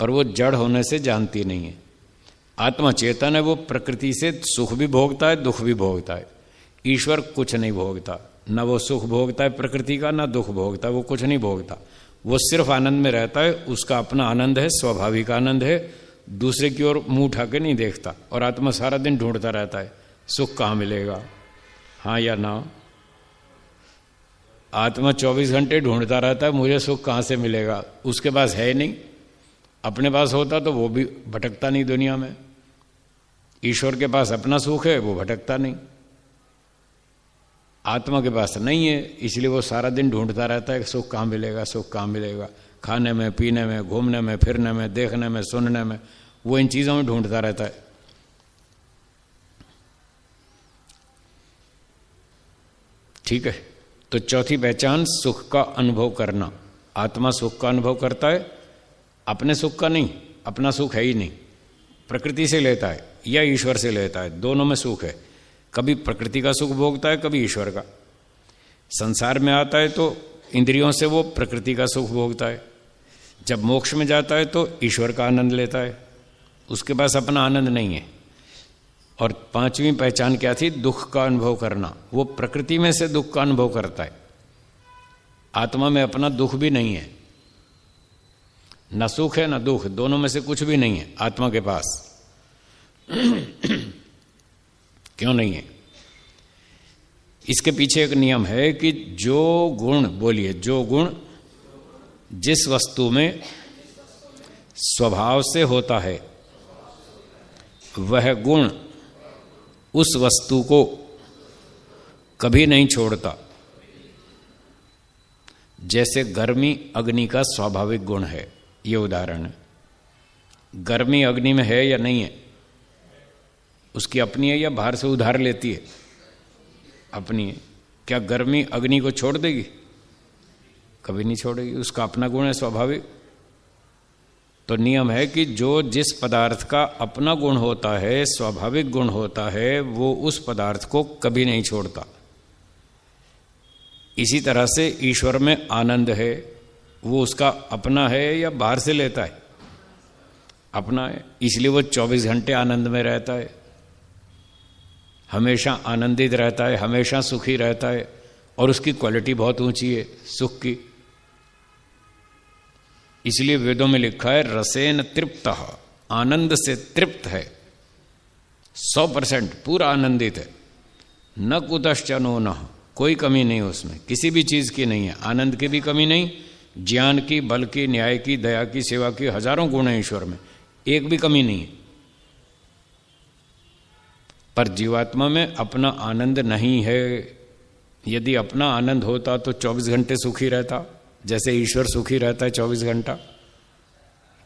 पर वो जड़ होने से जानती नहीं है। आत्मा चेतन है, वो प्रकृति से सुख भी भोगता है, दुख भी भोगता है। ईश्वर कुछ नहीं भोगता, न वो सुख भोगता है प्रकृति का, न दुख भोगता है, वो कुछ नहीं भोगता। वो सिर्फ आनंद में रहता है, उसका अपना आनंद है, स्वाभाविक आनंद है, दूसरे की ओर मुंह उठा के नहीं देखता। और आत्मा सारा दिन ढूंढता रहता है सुख कहाँ मिलेगा, हाँ या ना? आत्मा 24 घंटे ढूंढता रहता है मुझे सुख कहाँ से मिलेगा। उसके पास है नहीं, अपने पास होता तो वो भी भटकता नहीं दुनिया में। ईश्वर के पास अपना सुख है, वो भटकता नहीं। आत्मा के पास नहीं है, इसलिए वो सारा दिन ढूंढता रहता है सुख कहाँ मिलेगा, सुख कहाँ मिलेगा। खाने में, पीने में, घूमने में, फिरने में, देखने में, सुनने में, वो इन चीजों में ढूंढता रहता है। ठीक है, तो चौथी पहचान सुख का अनुभव करना। आत्मा सुख का अनुभव करता है, अपने सुख का नहीं, अपना सुख है ही नहीं, प्रकृति से लेता है या ईश्वर से लेता है, दोनों में सुख है। कभी प्रकृति का सुख भोगता है, कभी ईश्वर का। संसार में आता है तो इंद्रियों से वो प्रकृति का सुख भोगता है, जब मोक्ष में जाता है तो ईश्वर का आनंद लेता है, उसके पास अपना आनंद नहीं है। और पांचवी पहचान क्या थी? दुख का अनुभव करना। वो प्रकृति में से दुख का अनुभव करता है, आत्मा में अपना दुख भी नहीं है, न सुख है न दुख, दोनों में से कुछ भी नहीं है आत्मा के पास। क्यों नहीं है? इसके पीछे एक नियम है कि जो गुण, बोलिए, जो गुण जिस वस्तु में स्वभाव से होता है वह गुण उस वस्तु को कभी नहीं छोड़ता। जैसे गर्मी अग्नि का स्वाभाविक गुण है, ये उदाहरण है। गर्मी अग्नि में है या नहीं है? उसकी अपनी है या बाहर से उधार लेती है? अपनी है। क्या गर्मी अग्नि को छोड़ देगी? कभी नहीं छोड़ेगी, उसका अपना गुण है स्वाभाविक। तो नियम है कि जो जिस पदार्थ का अपना गुण होता है, स्वाभाविक गुण होता है, वो उस पदार्थ को कभी नहीं छोड़ता। इसी तरह से ईश्वर में आनंद है, वो उसका अपना है या बाहर से लेता है? अपना है, इसलिए वो 24 घंटे आनंद में रहता है, हमेशा आनंदित रहता है, हमेशा सुखी रहता है, और उसकी क्वालिटी बहुत ऊंची है सुख की। इसलिए वेदों में लिखा है रसेन तृप्तः, आनंद से तृप्त है, 100% पूरा आनंदित है। न कुतश्चनो न, कोई कमी नहीं उसमें, किसी भी चीज की नहीं है, आनंद की भी कमी नहीं, ज्ञान की, बल की, न्याय की, दया की, सेवा की, हजारों गुण है ईश्वर में, एक भी कमी नहीं है। पर जीवात्मा में अपना आनंद नहीं है। यदि अपना आनंद होता तो 24 घंटे सुखी रहता, जैसे ईश्वर सुखी रहता है 24 घंटा।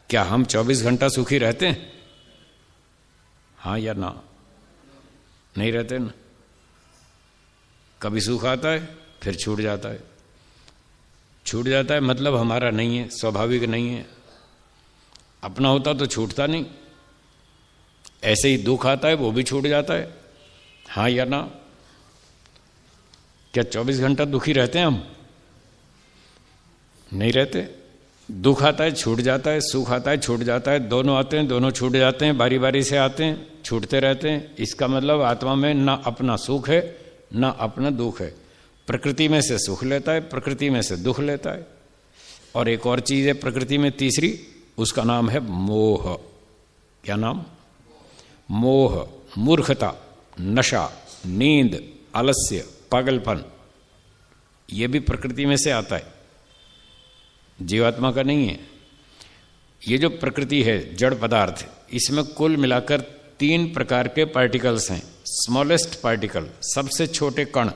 क्या हम 24 घंटा सुखी रहते हैं? हाँ या ना? नहीं रहते ना। कभी सुख आता है फिर छूट जाता है। छूट जाता है मतलब हमारा नहीं है, स्वाभाविक नहीं है। अपना होता तो छूटता नहीं। ऐसे ही दुख आता है वो भी छूट जाता है। हाँ या ना? क्या 24 घंटा दुखी रहते हैं हम? नहीं रहते। दुख आता है छूट जाता है, सुख आता है छूट जाता है, दोनों आते हैं, दोनों छूट जाते हैं, बारी बारी से आते हैं, छूटते रहते हैं। इसका मतलब आत्मा में ना अपना सुख है ना अपना दुख है। प्रकृति में से सुख लेता है, प्रकृति में से दुख लेता है। और एक और चीज है प्रकृति में तीसरी, उसका नाम है मोह। क्या नाम? मोह, मूर्खता, नशा, नींद, आलस्य, पागलपन, यह भी प्रकृति में से आता है, जीवात्मा का नहीं है। ये जो प्रकृति है, जड़ पदार्थ, इसमें कुल मिलाकर 3 प्रकार के पार्टिकल्स हैं। स्मॉलेस्ट पार्टिकल, सबसे छोटे कण,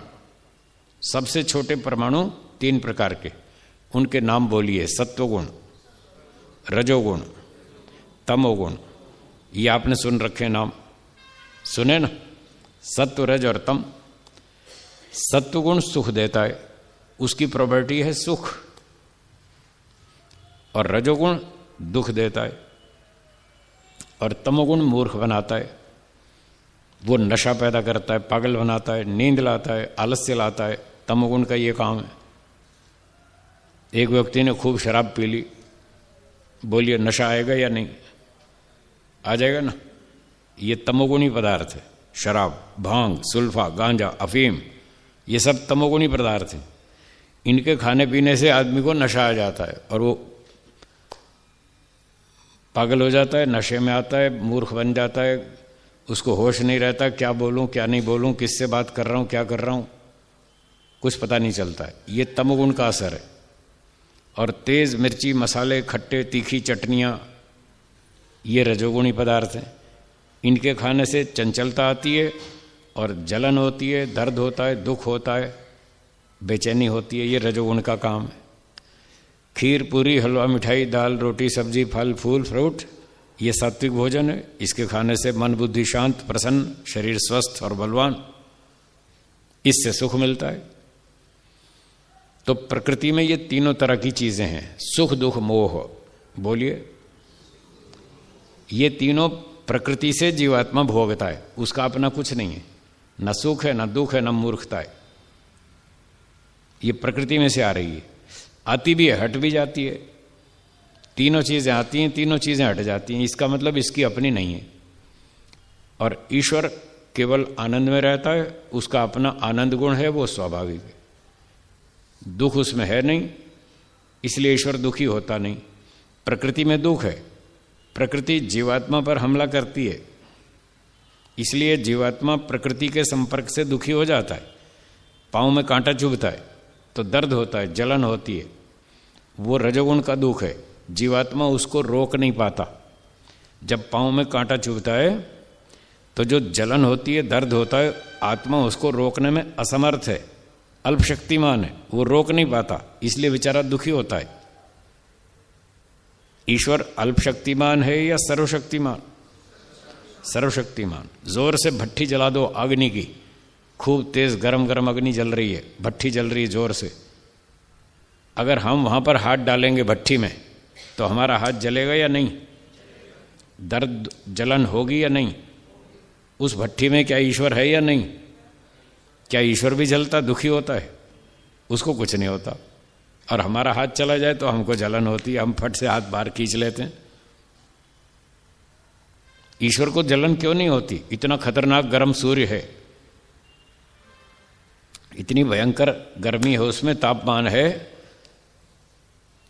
सबसे छोटे परमाणु 3 प्रकार के। उनके नाम बोलिए। सत्वगुण, रजोगुण, तमोगुण। ये आपने सुन रखे नाम, सुने ना? सत्व, रज और तम। सत्वगुण सुख देता है, उसकी प्रॉपर्टी है सुख। और रजोगुण दुख देता है। और तमोगुण मूर्ख बनाता है, वो नशा पैदा करता है, पागल बनाता है, नींद लाता है, आलस्य लाता है। तमोगुण का ये काम है। एक व्यक्ति ने खूब शराब पी ली, बोलिए नशा आएगा या नहीं? आ जाएगा ना। ये तमोगुणी पदार्थ है। शराब, भांग, सुल्फा, गांजा, अफीम, ये सब तमोगुणी पदार्थ हैं। इनके खाने पीने से आदमी को नशा आ जाता है और वो पागल हो जाता है, नशे में आता है, मूर्ख बन जाता है, उसको होश नहीं रहता, क्या बोलूं क्या नहीं बोलूं, किससे बात कर रहा हूं क्या कर रहा हूं, कुछ पता नहीं चलता है। ये तमोगुण का असर है। और तेज मिर्ची, मसाले, खट्टे तीखी चटनियाँ, ये रजोगुणी पदार्थ हैं। इनके खाने से चंचलता आती है और जलन होती है, दर्द होता है, दुख होता है, बेचैनी होती है। ये रजोगुण का काम है। खीर, पूरी, हलवा, मिठाई, दाल, रोटी, सब्जी, फल, फूल, फ्रूट, ये सात्विक भोजन है, इसके खाने से मन बुद्धि शांत, प्रसन्न, शरीर स्वस्थ और बलवान, इससे सुख मिलता है। तो प्रकृति में ये तीनों तरह की चीजें हैं, सुख दुख मोह। बोलिए, ये तीनों प्रकृति से जीवात्मा भोगता है, उसका अपना कुछ नहीं है, न सुख है न दुख है न मूर्खता है। ये प्रकृति में से आ रही है, आती भी है हट भी जाती है। तीनों चीजें आती हैं, तीनों चीजें हट जाती हैं, इसका मतलब इसकी अपनी नहीं है। और ईश्वर केवल आनंद में रहता है, उसका अपना आनंद गुण है, वो स्वाभाविक है। दुख उसमें है नहीं, इसलिए ईश्वर दुखी होता नहीं। प्रकृति में दुख है, प्रकृति जीवात्मा पर हमला करती है, इसलिए जीवात्मा प्रकृति के संपर्क से दुखी हो जाता है। पाँव में कांटा चुभता है तो दर्द होता है, जलन होती है, वो रजोगुण का दुख है। जीवात्मा उसको रोक नहीं पाता। जब पाँव में कांटा चुभता है तो जो जलन होती है, दर्द होता है, आत्मा उसको रोकने में असमर्थ है, अल्पशक्तिमान है, वो रोक नहीं पाता, इसलिए बेचारा दुखी होता है। ईश्वर अल्पशक्तिमान है या सर्वशक्तिमान? सर्वशक्तिमान। जोर से भट्ठी जला दो अग्नि की, खूब तेज गरम गरम अग्नि जल रही है, भट्ठी जल रही है जोर से, अगर हम वहां पर हाथ डालेंगे भट्ठी में तो हमारा हाथ जलेगा या नहीं? दर्द जलन होगी या नहीं? उस भट्ठी में क्या ईश्वर है या नहीं? क्या ईश्वर भी जलता, दुखी होता है? उसको कुछ नहीं होता। और हमारा हाथ चला जाए तो हमको जलन होती है, हम फट से हाथ बाहर खींच लेते हैं। ईश्वर को जलन क्यों नहीं होती? इतना खतरनाक गर्म सूर्य है, इतनी भयंकर गर्मी है, उसमें तापमान है।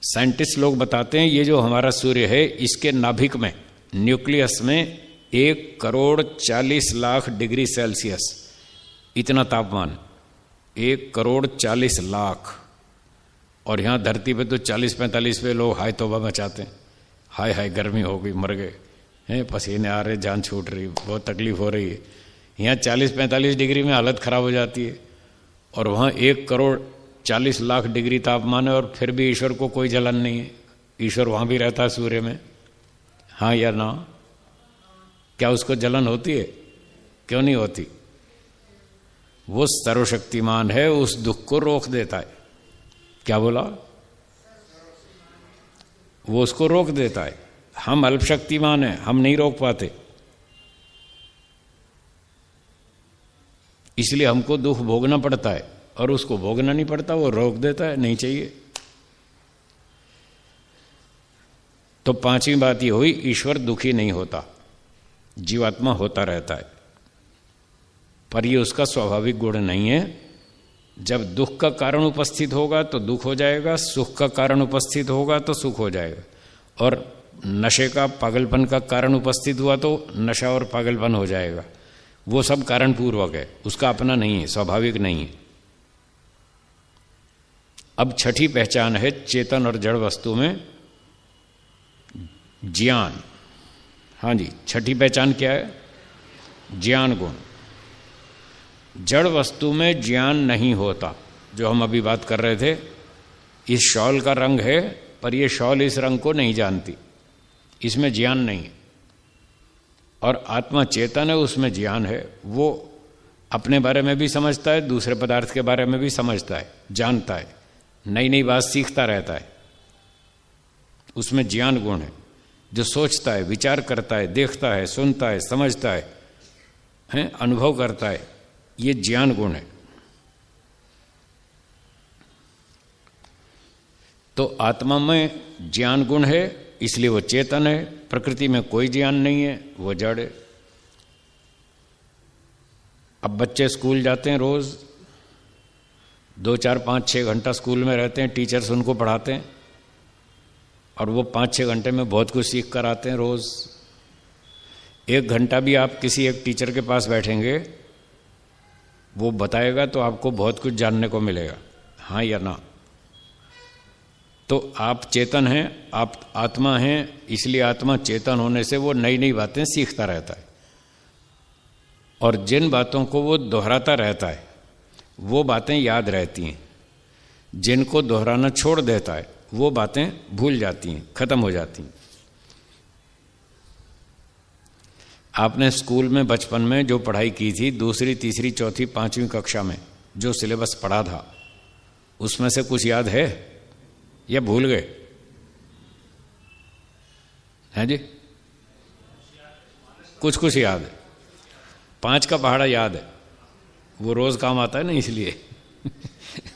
साइंटिस्ट लोग बताते हैं ये जो हमारा सूर्य है, इसके नाभिक में, न्यूक्लियस में 1,40,40,00,000 डिग्री सेल्सियस इतना तापमान, 1,40,40,00,000। और यहाँ धरती पे तो 40-45 पे लोग हाय तौबा मचाते हैं, हाय हाय गर्मी हो गई, मर गए हैं, पसीने आ रहे, जान छूट रही, बहुत तकलीफ हो रही है। यहाँ 40-45 डिग्री में हालत खराब हो जाती है, और वहाँ 1,40,00,000 डिग्री तापमान है, और फिर भी ईश्वर को कोई जलन नहीं है। ईश्वर वहाँ भी रहता है सूर्य में, हाँ या ना? क्या उसको जलन होती है? क्यों नहीं होती? वो सर्वशक्तिमान है, उस दुख को रोक देता है। क्या बोला? वो उसको रोक देता है। हम अल्पशक्तिमान हैं, हम नहीं रोक पाते, इसलिए हमको दुख भोगना पड़ता है, और उसको भोगना नहीं पड़ता, वो रोक देता है, नहीं चाहिए। तो पांचवी बात ये हुई, ईश्वर दुखी नहीं होता, जीवात्मा होता रहता है, पर ये उसका स्वाभाविक गुण नहीं है। जब दुख का कारण उपस्थित होगा तो दुख हो जाएगा, सुख का कारण उपस्थित होगा तो सुख हो जाएगा, और नशे का, पागलपन का कारण उपस्थित हुआ तो नशा और पागलपन हो जाएगा। वो सब कारण पूर्वक है, उसका अपना नहीं है, स्वाभाविक नहीं है। अब छठी पहचान है चेतन और जड़ वस्तु में ज्ञान। हाँ जी, छठी पहचान क्या है? ज्ञान गुण। जड़ वस्तु में ज्ञान नहीं होता, जो हम अभी बात कर रहे थे। इस शॉल का रंग है, पर यह शॉल इस रंग को नहीं जानती, इसमें ज्ञान नहीं है। और आत्मा चेतन है, उसमें ज्ञान है, वो अपने बारे में भी समझता है, दूसरे पदार्थ के बारे में भी समझता है, जानता है, नई नई बात सीखता रहता है। उसमें ज्ञान गुण है, जो सोचता है, विचार करता है, देखता है, सुनता है, समझता है, अनुभव करता है, ये ज्ञान गुण है। तो आत्मा में ज्ञान गुण है, इसलिए वो चेतन है। प्रकृति में कोई ज्ञान नहीं है, वो जड़ है। अब बच्चे स्कूल जाते हैं, रोज 2, 4, 5, 6 घंटा स्कूल में रहते हैं, टीचर्स उनको पढ़ाते हैं, और वो 5-6 घंटे में बहुत कुछ सीख कर आते हैं रोज। 1 घंटा भी आप किसी एक टीचर के पास बैठेंगे, वो बताएगा तो आपको बहुत कुछ जानने को मिलेगा, हाँ या ना? तो आप चेतन हैं, आप आत्मा हैं, इसलिए आत्मा चेतन होने से वो नई नई बातें सीखता रहता है, और जिन बातों को वो दोहराता रहता है वो बातें याद रहती हैं। जिनको दोहराना छोड़ देता है वो बातें भूल जाती हैं, खत्म हो जाती हैं। आपने स्कूल में बचपन में जो पढ़ाई की थी, दूसरी, तीसरी, चौथी, पांचवी कक्षा में जो सिलेबस पढ़ा था, उसमें से कुछ याद है या भूल गए? हैं जी? कुछ कुछ याद है। 5 का पहाड़ा याद है, वो रोज काम आता है ना, इसलिए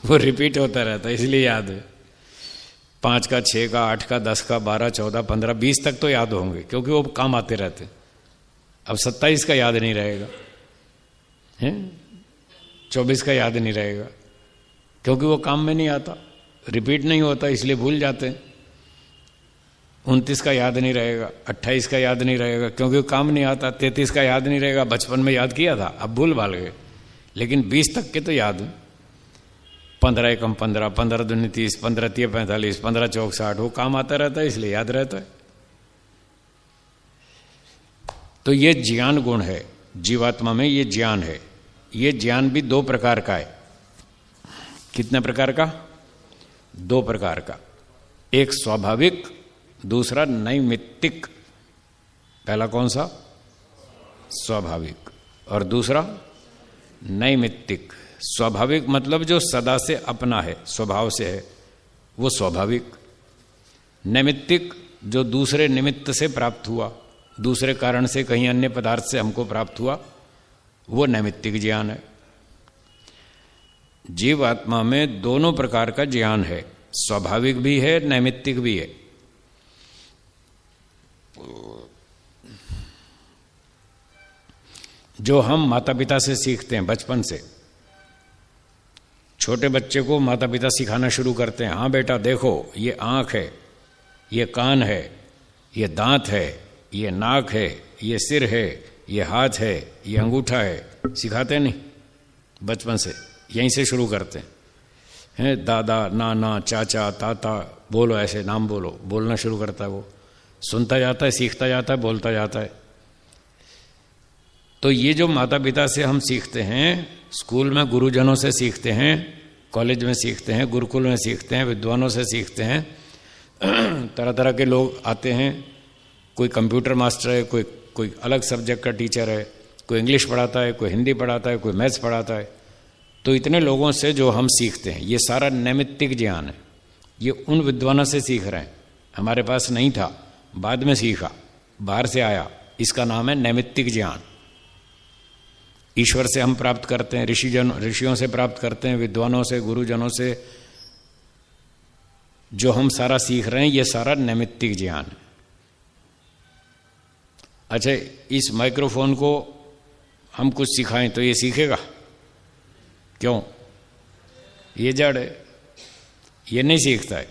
वो रिपीट होता रहता है, इसलिए याद है। 5 का, 6 का, 8 का, 10 का, 12, 14, 15, 20 तक तो याद होंगे, क्योंकि वो काम आते रहते। अब 27 का याद नहीं रहेगा, हैं? 24 का याद नहीं रहेगा, क्योंकि वो काम में नहीं आता, रिपीट नहीं होता, इसलिए भूल जाते हैं। 29 का याद नहीं रहेगा, 28 का याद नहीं रहेगा, क्योंकि वो काम नहीं आता। 33 का याद नहीं रहेगा, बचपन में याद किया था, अब भूल भाल गए। लेकिन 20 तक के तो याद है। 15 एकम 15, 15 दूनी 30, 15 तिये 45, 15 चौक 60, वो काम आता रहता है, इसलिए याद रहता है। तो ये ज्ञान गुण है, जीवात्मा में ये ज्ञान है। ये ज्ञान भी 2 प्रकार का है। कितने प्रकार का? 2 प्रकार का। एक स्वाभाविक, दूसरा नैमित्तिक। पहला कौन सा? स्वाभाविक। और दूसरा नैमित्तिक। स्वाभाविक मतलब जो सदा से अपना है, स्वभाव से है, वो स्वाभाविक। नैमित्तिक जो दूसरे निमित्त से प्राप्त हुआ, दूसरे कारण से, कहीं अन्य पदार्थ से हमको प्राप्त हुआ, वो नैमित्तिक ज्ञान है। जीवात्मा में दोनों प्रकार का ज्ञान है, स्वाभाविक भी है, नैमित्तिक भी है। जो हम माता पिता से सीखते हैं बचपन से, छोटे बच्चे को माता पिता सिखाना शुरू करते हैं, हाँ बेटा देखो, ये आंख है, ये कान है, ये दांत है, ये नाक है, ये सिर है, ये हाथ है, ये अंगूठा है। सिखाते नहीं बचपन से, यहीं से शुरू करते हैं। दादा, नाना, चाचा, ताता, बोलो, ऐसे नाम बोलो, बोलना शुरू करता है। वो सुनता जाता है, सीखता जाता है, बोलता जाता है। तो ये जो माता पिता से हम सीखते हैं, स्कूल में गुरुजनों से सीखते हैं, कॉलेज में सीखते हैं, गुरुकुल में सीखते हैं, विद्वानों से सीखते हैं। तरह तरह के लोग आते हैं, कोई कंप्यूटर मास्टर है, कोई अलग सब्जेक्ट का टीचर है, कोई इंग्लिश पढ़ाता है, कोई हिंदी पढ़ाता है, कोई मैथ्स पढ़ाता है। तो इतने लोगों से जो हम सीखते हैं, ये सारा नैमित्तिक ज्ञान है। ये उन विद्वानों से सीख रहे हैं, हमारे पास नहीं था, बाद में सीखा, बाहर से आया। इसका नाम है नैमित्तिक ज्ञान। ईश्वर से हम प्राप्त करते हैं, ऋषियों से प्राप्त करते हैं, विद्वानों से, गुरुजनों से। जो हम सारा सीख रहे हैं, ये सारा नैमित्तिक ज्ञान है। अच्छा, इस माइक्रोफोन को हम कुछ सिखाएं तो ये सीखेगा? क्यों? ये जड़ है, ये नहीं सीखता है।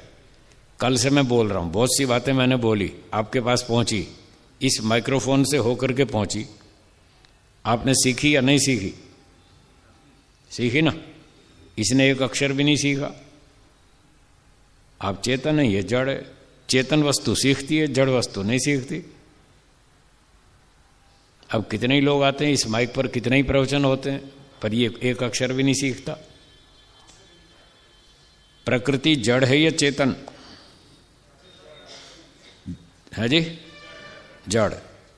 कल से मैं बोल रहा हूं, बहुत सी बातें मैंने बोली, आपके पास पहुंची, इस माइक्रोफोन से होकर के पहुंची। आपने सीखी या नहीं सीखी? सीखी ना। इसने एक अक्षर भी नहीं सीखा। आप चेतन है, ये जड़ है। चेतन वस्तु सीखती है, जड़ वस्तु नहीं सीखती। अब कितने ही लोग आते हैं इस माइक पर, कितने ही प्रवचन होते हैं, पर ये एक अक्षर भी नहीं सीखता। प्रकृति जड़ है या चेतन है जी? जड़।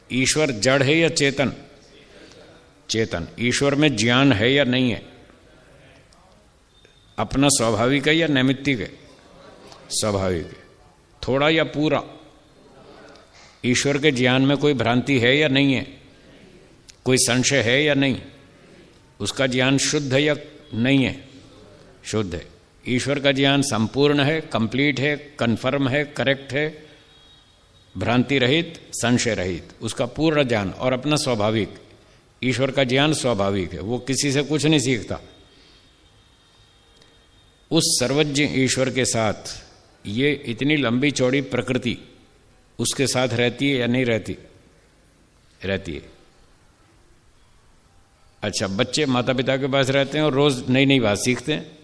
ईश्वर जड़ है या चेतन? चेतन। ईश्वर में ज्ञान है या नहीं है? अपना स्वाभाविक है या नैमित्तिक है? स्वाभाविक है। थोड़ा या पूरा? ईश्वर के ज्ञान में कोई भ्रांति है या नहीं है? कोई संशय है या नहीं? उसका ज्ञान शुद्ध है या नहीं है? शुद्ध है। ईश्वर का ज्ञान संपूर्ण है, कंप्लीट है, कन्फर्म है, करेक्ट है, भ्रांति रहित, संशय रहित, उसका पूर्ण ज्ञान। और अपना स्वाभाविक, ईश्वर का ज्ञान स्वाभाविक है, वो किसी से कुछ नहीं सीखता। उस सर्वज्ञ ईश्वर के साथ ये इतनी लंबी चौड़ी प्रकृति उसके साथ रहती है या नहीं रहती? रहती है। अच्छा, बच्चे माता पिता के पास रहते हैं और रोज नई नई बात सीखते हैं,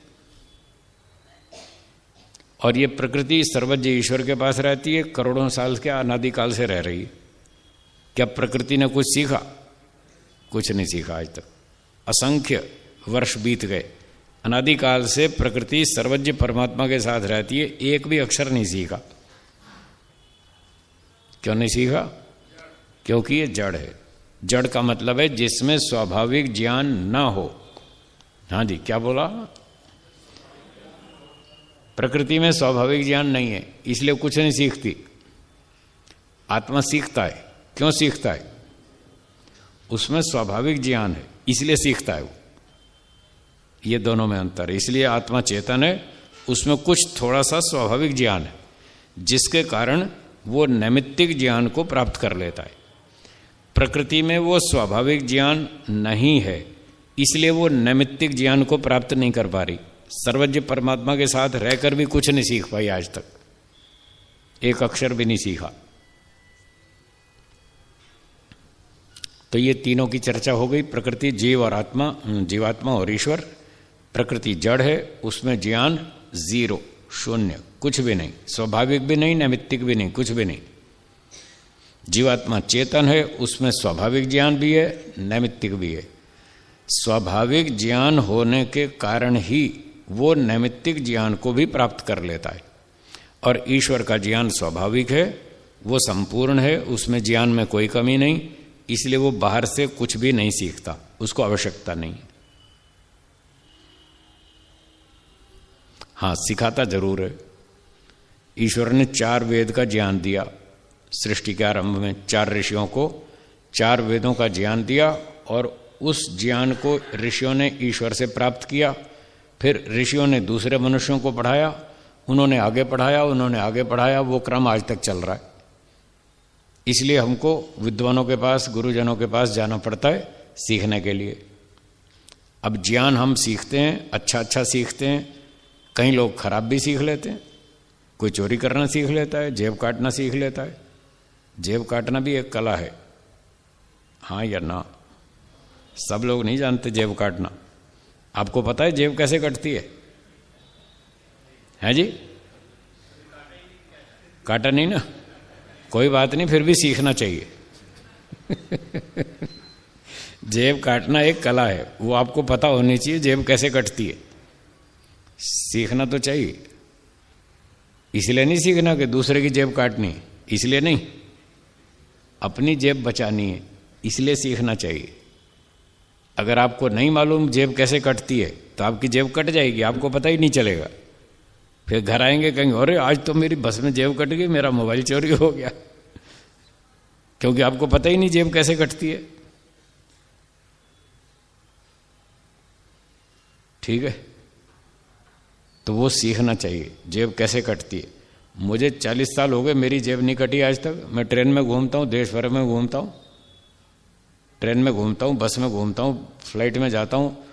और ये प्रकृति सर्वज्ञ ईश्वर के पास रहती है, करोड़ों साल के अनादिकाल से रह रही है। क्या प्रकृति ने कुछ सीखा? कुछ नहीं सीखा आज तक। असंख्य वर्ष बीत गए, अनादिकाल से प्रकृति सर्वज्ञ परमात्मा के साथ रहती है, एक भी अक्षर नहीं सीखा। क्यों नहीं सीखा? क्योंकि ये जड़ है। जड़ का मतलब है जिसमें स्वाभाविक ज्ञान ना हो। हाँ जी, क्या बोला? प्रकृति में स्वाभाविक ज्ञान नहीं है, इसलिए कुछ नहीं सीखती। आत्मा सीखता है। क्यों सीखता है? उसमें स्वाभाविक ज्ञान है, इसलिए सीखता है वो। ये दोनों में अंतर है। इसलिए आत्मा चेतन है, उसमें कुछ थोड़ा सा स्वाभाविक ज्ञान है, जिसके कारण वो नैमित्तिक ज्ञान को प्राप्त कर लेता है। प्रकृति में वो स्वाभाविक ज्ञान नहीं है, इसलिए वो नैमित्तिक ज्ञान को प्राप्त नहीं कर पा रही। सर्वज्ञ परमात्मा के साथ रहकर भी कुछ नहीं सीख पाई आज तक, एक अक्षर भी नहीं सीखा। तो ये तीनों की चर्चा हो गई, प्रकृति, जीव और आत्मा, जीवात्मा और ईश्वर। प्रकृति जड़ है, उसमें ज्ञान जीरो, शून्य, कुछ भी नहीं, स्वाभाविक भी नहीं, नैमित्तिक भी नहीं, कुछ भी नहीं। जीवात्मा चेतन है, उसमें स्वाभाविक ज्ञान भी है, नैमित्तिक भी है। स्वाभाविक ज्ञान होने के कारण ही वो नैमित्तिक ज्ञान को भी प्राप्त कर लेता है। और ईश्वर का ज्ञान स्वाभाविक है, वो संपूर्ण है, उसमें ज्ञान में कोई कमी नहीं, इसलिए वो बाहर से कुछ भी नहीं सीखता, उसको आवश्यकता नहीं। हाँ, सिखाता जरूर है। ईश्वर ने 4 वेद का ज्ञान दिया सृष्टि के आरंभ में, 4 ऋषियों को 4 वेदों का ज्ञान दिया, और उस ज्ञान को ऋषियों ने ईश्वर से प्राप्त किया। फिर ऋषियों ने दूसरे मनुष्यों को पढ़ाया, उन्होंने आगे पढ़ाया, उन्होंने आगे पढ़ाया, वो क्रम आज तक चल रहा है। इसलिए हमको विद्वानों के पास, गुरुजनों के पास जाना पड़ता है सीखने के लिए। अब ज्ञान हम सीखते हैं, अच्छा अच्छा सीखते हैं। कई लोग खराब भी सीख लेते हैं, कोई चोरी करना सीख लेता है, जेब काटना सीख लेता है। जेब काटना भी एक कला है, हाँ या ना? सब लोग नहीं जानते जेब काटना। आपको पता है जेब कैसे कटती है जी? काटा नहीं ना, कोई बात नहीं, फिर भी सीखना चाहिए। जेब काटना एक कला है, वो आपको पता होनी चाहिए जेब कैसे कटती है। सीखना तो चाहिए। इसलिए नहीं सीखना कि दूसरे की जेब काटनी है, इसलिए नहीं, अपनी जेब बचानी है, इसलिए सीखना चाहिए। अगर आपको नहीं मालूम जेब कैसे कटती है तो आपकी जेब कट जाएगी, आपको पता ही नहीं चलेगा। फिर घर आएंगे, कहेंगे अरे आज तो मेरी बस में जेब कट गई, मेरा मोबाइल चोरी हो गया, क्योंकि आपको पता ही नहीं जेब कैसे कटती है। ठीक है, तो वो सीखना चाहिए जेब कैसे कटती है। मुझे 40 साल हो गए, मेरी जेब नहीं कटी आज तक। मैं ट्रेन में घूमता हूँ, देश भर में घूमता हूँ, ट्रेन में घूमता हूँ, बस में घूमता हूँ, फ्लाइट में जाता हूँ,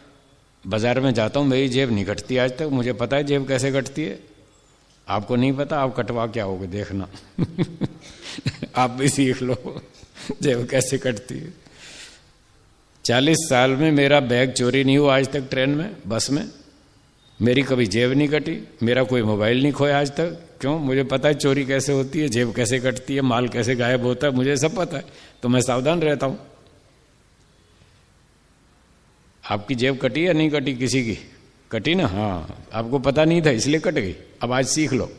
बाजार में जाता हूँ, मेरी जेब नहीं कटती आज तक। मुझे पता है जेब कैसे कटती है, आपको नहीं पता, आप कटवा क्या होगे देखना। आप भी सीख लो जेब कैसे कटती है। 40 साल में मेरा बैग चोरी नहीं हुआ आज तक, ट्रेन में, बस में मेरी कभी जेब नहीं कटी, मेरा कोई मोबाइल नहीं खोया आज तक। क्यों? मुझे पता है चोरी कैसे होती है, जेब कैसे कटती है, माल कैसे गायब होता है, मुझे सब पता है, तो मैं सावधान रहता हूं। आपकी जेब कटी या नहीं कटी? किसी की कटी ना? हाँ, आपको पता नहीं था इसलिए कट गई। अब आज सीख लो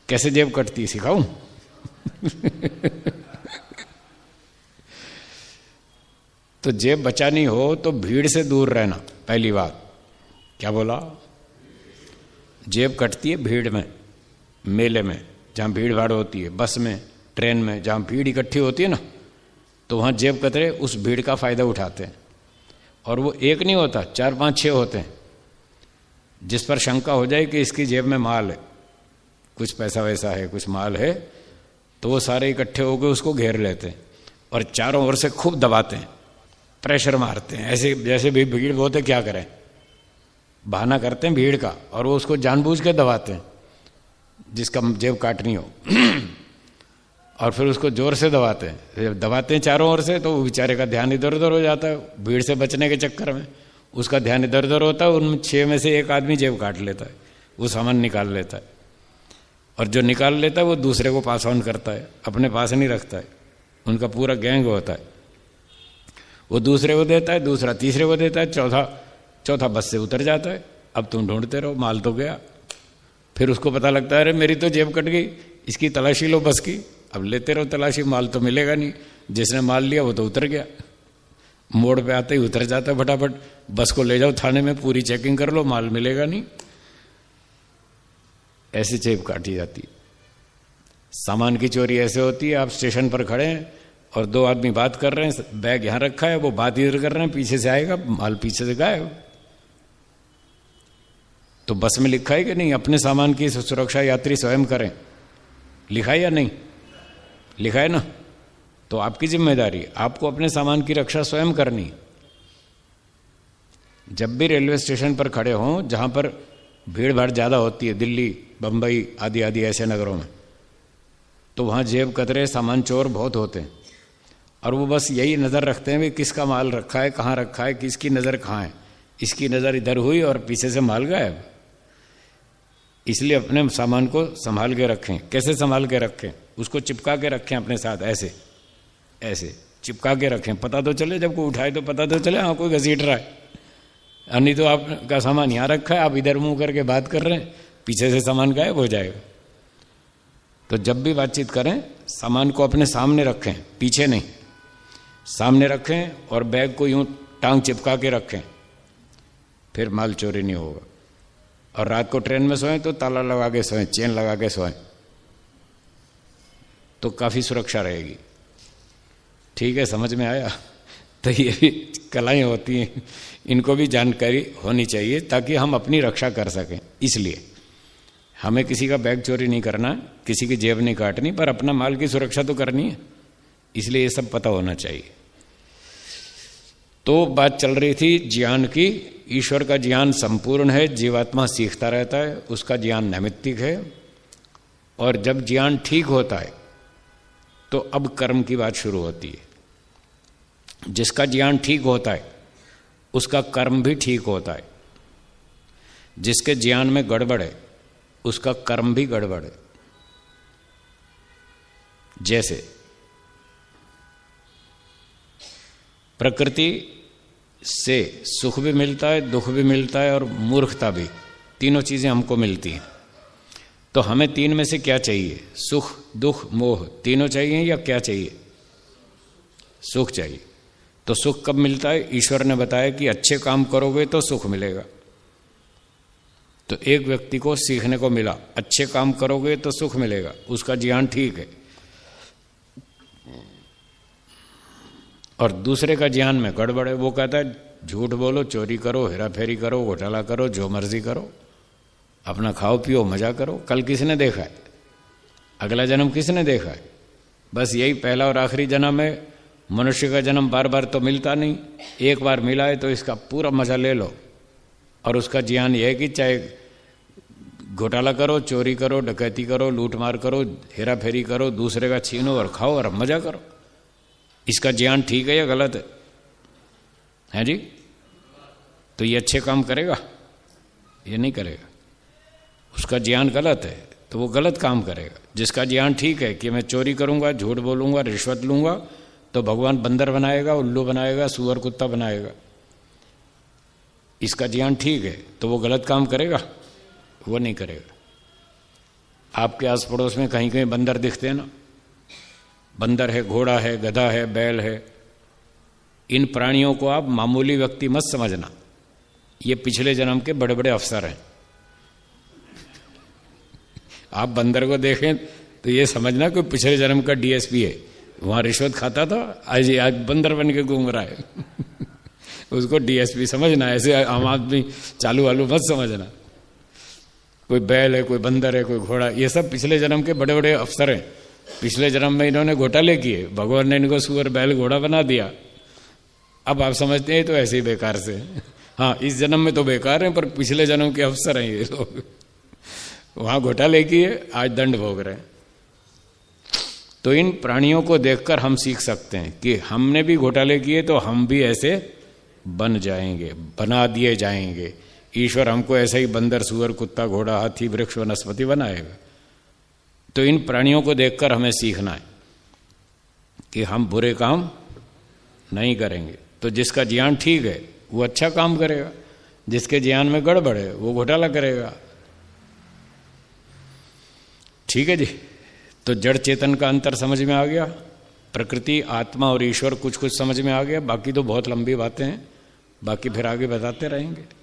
कैसे जेब कटती है, सिखाऊं? तो जेब बचानी हो तो भीड़ से दूर रहना, पहली बात। क्या बोला? जेब कटती है भीड़ में, मेले में, जहाँ भीड़ भाड़ होती है, बस में, ट्रेन में, जहाँ भीड़ इकट्ठी होती है ना, तो वहाँ जेब कतरे उस भीड़ का फायदा उठाते हैं। और वो एक नहीं होता, 4 5 6 होते हैं। जिस पर शंका हो जाए कि इसकी जेब में माल है, कुछ पैसा वैसा है, कुछ माल है, तो वो सारे इकट्ठे होकर उसको घेर लेते हैं और चारों ओर से खूब दबाते हैं, प्रेशर मारते हैं, ऐसे जैसे भी भीड़ बहुत है, क्या करें, बहाना करते हैं भीड़ का, और वो उसको जानबूझ के दबाते हैं जिसका जेब काटनी हो। और फिर उसको जोर से दबाते हैं। जब दबाते हैं चारों ओर से तो वो बेचारे का ध्यान इधर उधर हो जाता है, भीड़ से बचने के चक्कर में उसका ध्यान इधर उधर होता है। उन 6 में से एक आदमी जेब काट लेता है, वो सामान निकाल लेता है, और जो निकाल लेता है वो दूसरे को पास ऑन करता है, अपने पास नहीं रखता है। उनका पूरा गैंग होता है, वो दूसरे को देता है, दूसरा तीसरे को देता है, चौथा बस से उतर जाता है। अब तुम ढूंढते रहो, माल तो गया। फिर उसको पता लगता है अरे मेरी तो जेब कट गई, इसकी तलाशी लो बस की। अब लेते रहो तलाशी, माल तो मिलेगा नहीं, जिसने माल लिया वो तो उतर गया। मोड़ पे आते ही उतर जाता है फटाफट, बस को ले जाओ थाने में, पूरी चेकिंग कर लो, माल मिलेगा नहीं। ऐसी जेब काटी जाती। सामान की चोरी ऐसे होती है, आप स्टेशन पर खड़े हैं और दो आदमी बात कर रहे हैं, बैग यहां रखा है, वो बात इधर कर रहे हैं, पीछे से आएगा माल, पीछे से गायब। तो बस में लिखा है कि नहीं अपने सामान की सुरक्षा यात्री स्वयं करें, लिखा है या नहीं? लिखा है ना? तो आपकी जिम्मेदारी, आपको अपने सामान की रक्षा स्वयं करनी। जब भी रेलवे स्टेशन पर खड़े हों जहां पर भीड़ भाड़ ज्यादा होती है, दिल्ली, बंबई आदि आदि ऐसे नगरों में, तो वहां जेब कतरे, सामान चोर बहुत होते हैं और वो बस यही नजर रखते हैं भी किसका माल रखा है, कहाँ रखा है, किसकी नजर कहाँ है। इसकी नजर इधर हुई और पीछे से माल गायब। इसलिए अपने सामान को संभाल के रखें। कैसे संभाल के रखें? उसको चिपका के रखें अपने साथ, ऐसे ऐसे चिपका के रखें, पता तो चले, जब कोई उठाए तो पता तो चले हाँ कोई घसीट रहा है। नहीं तो आपका सामान यहाँ रखा है, आप इधर मुंह करके बात कर रहे हैं, पीछे से सामान गायब हो जाएगा। तो जब भी बातचीत करें सामान को अपने सामने रखें, पीछे नहीं, सामने रखें और बैग को यूं टांग चिपका के रखें, फिर माल चोरी नहीं होगा। और रात को ट्रेन में सोएं तो ताला लगा के सोएं, चेन लगा के सोएं, तो काफी सुरक्षा रहेगी। ठीक है, समझ में आया? तो ये भी कलाएं होती हैं, इनको भी जानकारी होनी चाहिए ताकि हम अपनी रक्षा कर सकें। इसलिए हमें किसी का बैग चोरी नहीं करना, किसी की जेब नहीं काटनी, पर अपना माल की सुरक्षा तो करनी है, इसलिए ये सब पता होना चाहिए। तो बात चल रही थी ज्ञान की। ईश्वर का ज्ञान संपूर्ण है, जीवात्मा सीखता रहता है, उसका ज्ञान नैमित्तिक है। और जब ज्ञान ठीक होता है तो अब कर्म की बात शुरू होती है। जिसका ज्ञान ठीक होता है उसका कर्म भी ठीक होता है। जिसके ज्ञान में गड़बड़ है उसका कर्म भी गड़बड़ है। जैसे प्रकृति से सुख भी मिलता है, दुख भी मिलता है और मूर्खता भी, तीनों चीजें हमको मिलती हैं। तो हमें तीन में से क्या चाहिए? सुख, दुख, मोह, तीनों चाहिए या क्या चाहिए? सुख चाहिए। तो सुख कब मिलता है? ईश्वर ने बताया कि अच्छे काम करोगे तो सुख मिलेगा। तो एक व्यक्ति को सीखने को मिला, अच्छे काम करोगे तो सुख मिलेगा, उसका ज्ञान ठीक है। और दूसरे का ज्ञान में गड़बड़ है, वो कहता है झूठ बोलो, चोरी करो, हेरा फेरी करो, घोटाला करो, जो मर्जी करो, अपना खाओ पियो, मजा करो। कल किसने देखा है? अगला जन्म किसने देखा है? बस यही पहला और आखिरी जन्म है। मनुष्य का जन्म बार बार तो मिलता नहीं, एक बार मिला है तो इसका पूरा मजा ले लो। और उसका ज्ञान यह है कि चाहे घोटाला करो, चोरी करो, डकैती करो, लूट मार करो, हेरा फेरी करो, दूसरे का छीनो और खाओ और मजा करो। इसका ज्ञान ठीक है या गलत है जी? तो ये अच्छे काम करेगा? ये नहीं करेगा। उसका ज्ञान गलत है तो वो गलत काम करेगा। जिसका ज्ञान ठीक है कि मैं चोरी करूंगा, झूठ बोलूंगा, रिश्वत लूंगा, तो भगवान बंदर बनाएगा, उल्लू बनाएगा, सुअर कुत्ता बनाएगा। इसका ज्ञान ठीक है तो वो गलत काम करेगा? वो नहीं करेगा। आपके आस पड़ोस में कहीं कहीं बंदर दिखते हैं ना, बंदर है, घोड़ा है, गधा है, बैल है। इन प्राणियों को आप मामूली व्यक्ति मत समझना, ये पिछले जन्म के बड़े बड़े अफसर हैं। आप बंदर को देखें तो ये समझना कोई पिछले जन्म का डीएसपी है, वहां रिश्वत खाता था, आज बंदर बन के घूम रहा है। उसको डीएसपी समझना, ऐसे आम आदमी चालू वालू मत समझना। कोई बैल है, कोई बंदर है, कोई घोड़ा, ये सब पिछले जन्म के बड़े बड़े अफसर हैं। पिछले जन्म में इन्होंने घोटाले किए, भगवान ने इनको सुअर बैल घोड़ा बना दिया। अब आप समझते हैं तो ऐसे ही बेकार से। हाँ, इस जन्म में तो बेकार हैं पर पिछले जन्म के अफसर हैं ये लोग। वहां घोटाले किए, आज दंड भोग रहे हैं। तो इन प्राणियों को देखकर हम सीख सकते हैं कि हमने भी घोटाले किए तो हम भी ऐसे बन जाएंगे, बना दिए जाएंगे। ईश्वर हमको ऐसे ही बंदर, सुअर, कुत्ता, घोड़ा, हाथी, वृक्ष, वनस्पति बनाएगा। तो इन प्राणियों को देखकर हमें सीखना है कि हम बुरे काम नहीं करेंगे। तो जिसका ज्ञान ठीक है वो अच्छा काम करेगा, जिसके ज्ञान में गड़बड़ है वो घोटाला करेगा। ठीक है जी? तो जड़ चेतन का अंतर समझ में आ गया। प्रकृति, आत्मा और ईश्वर कुछ कुछ समझ में आ गया, बाकी तो बहुत लंबी बातें हैं, बाकी फिर आगे बताते रहेंगे।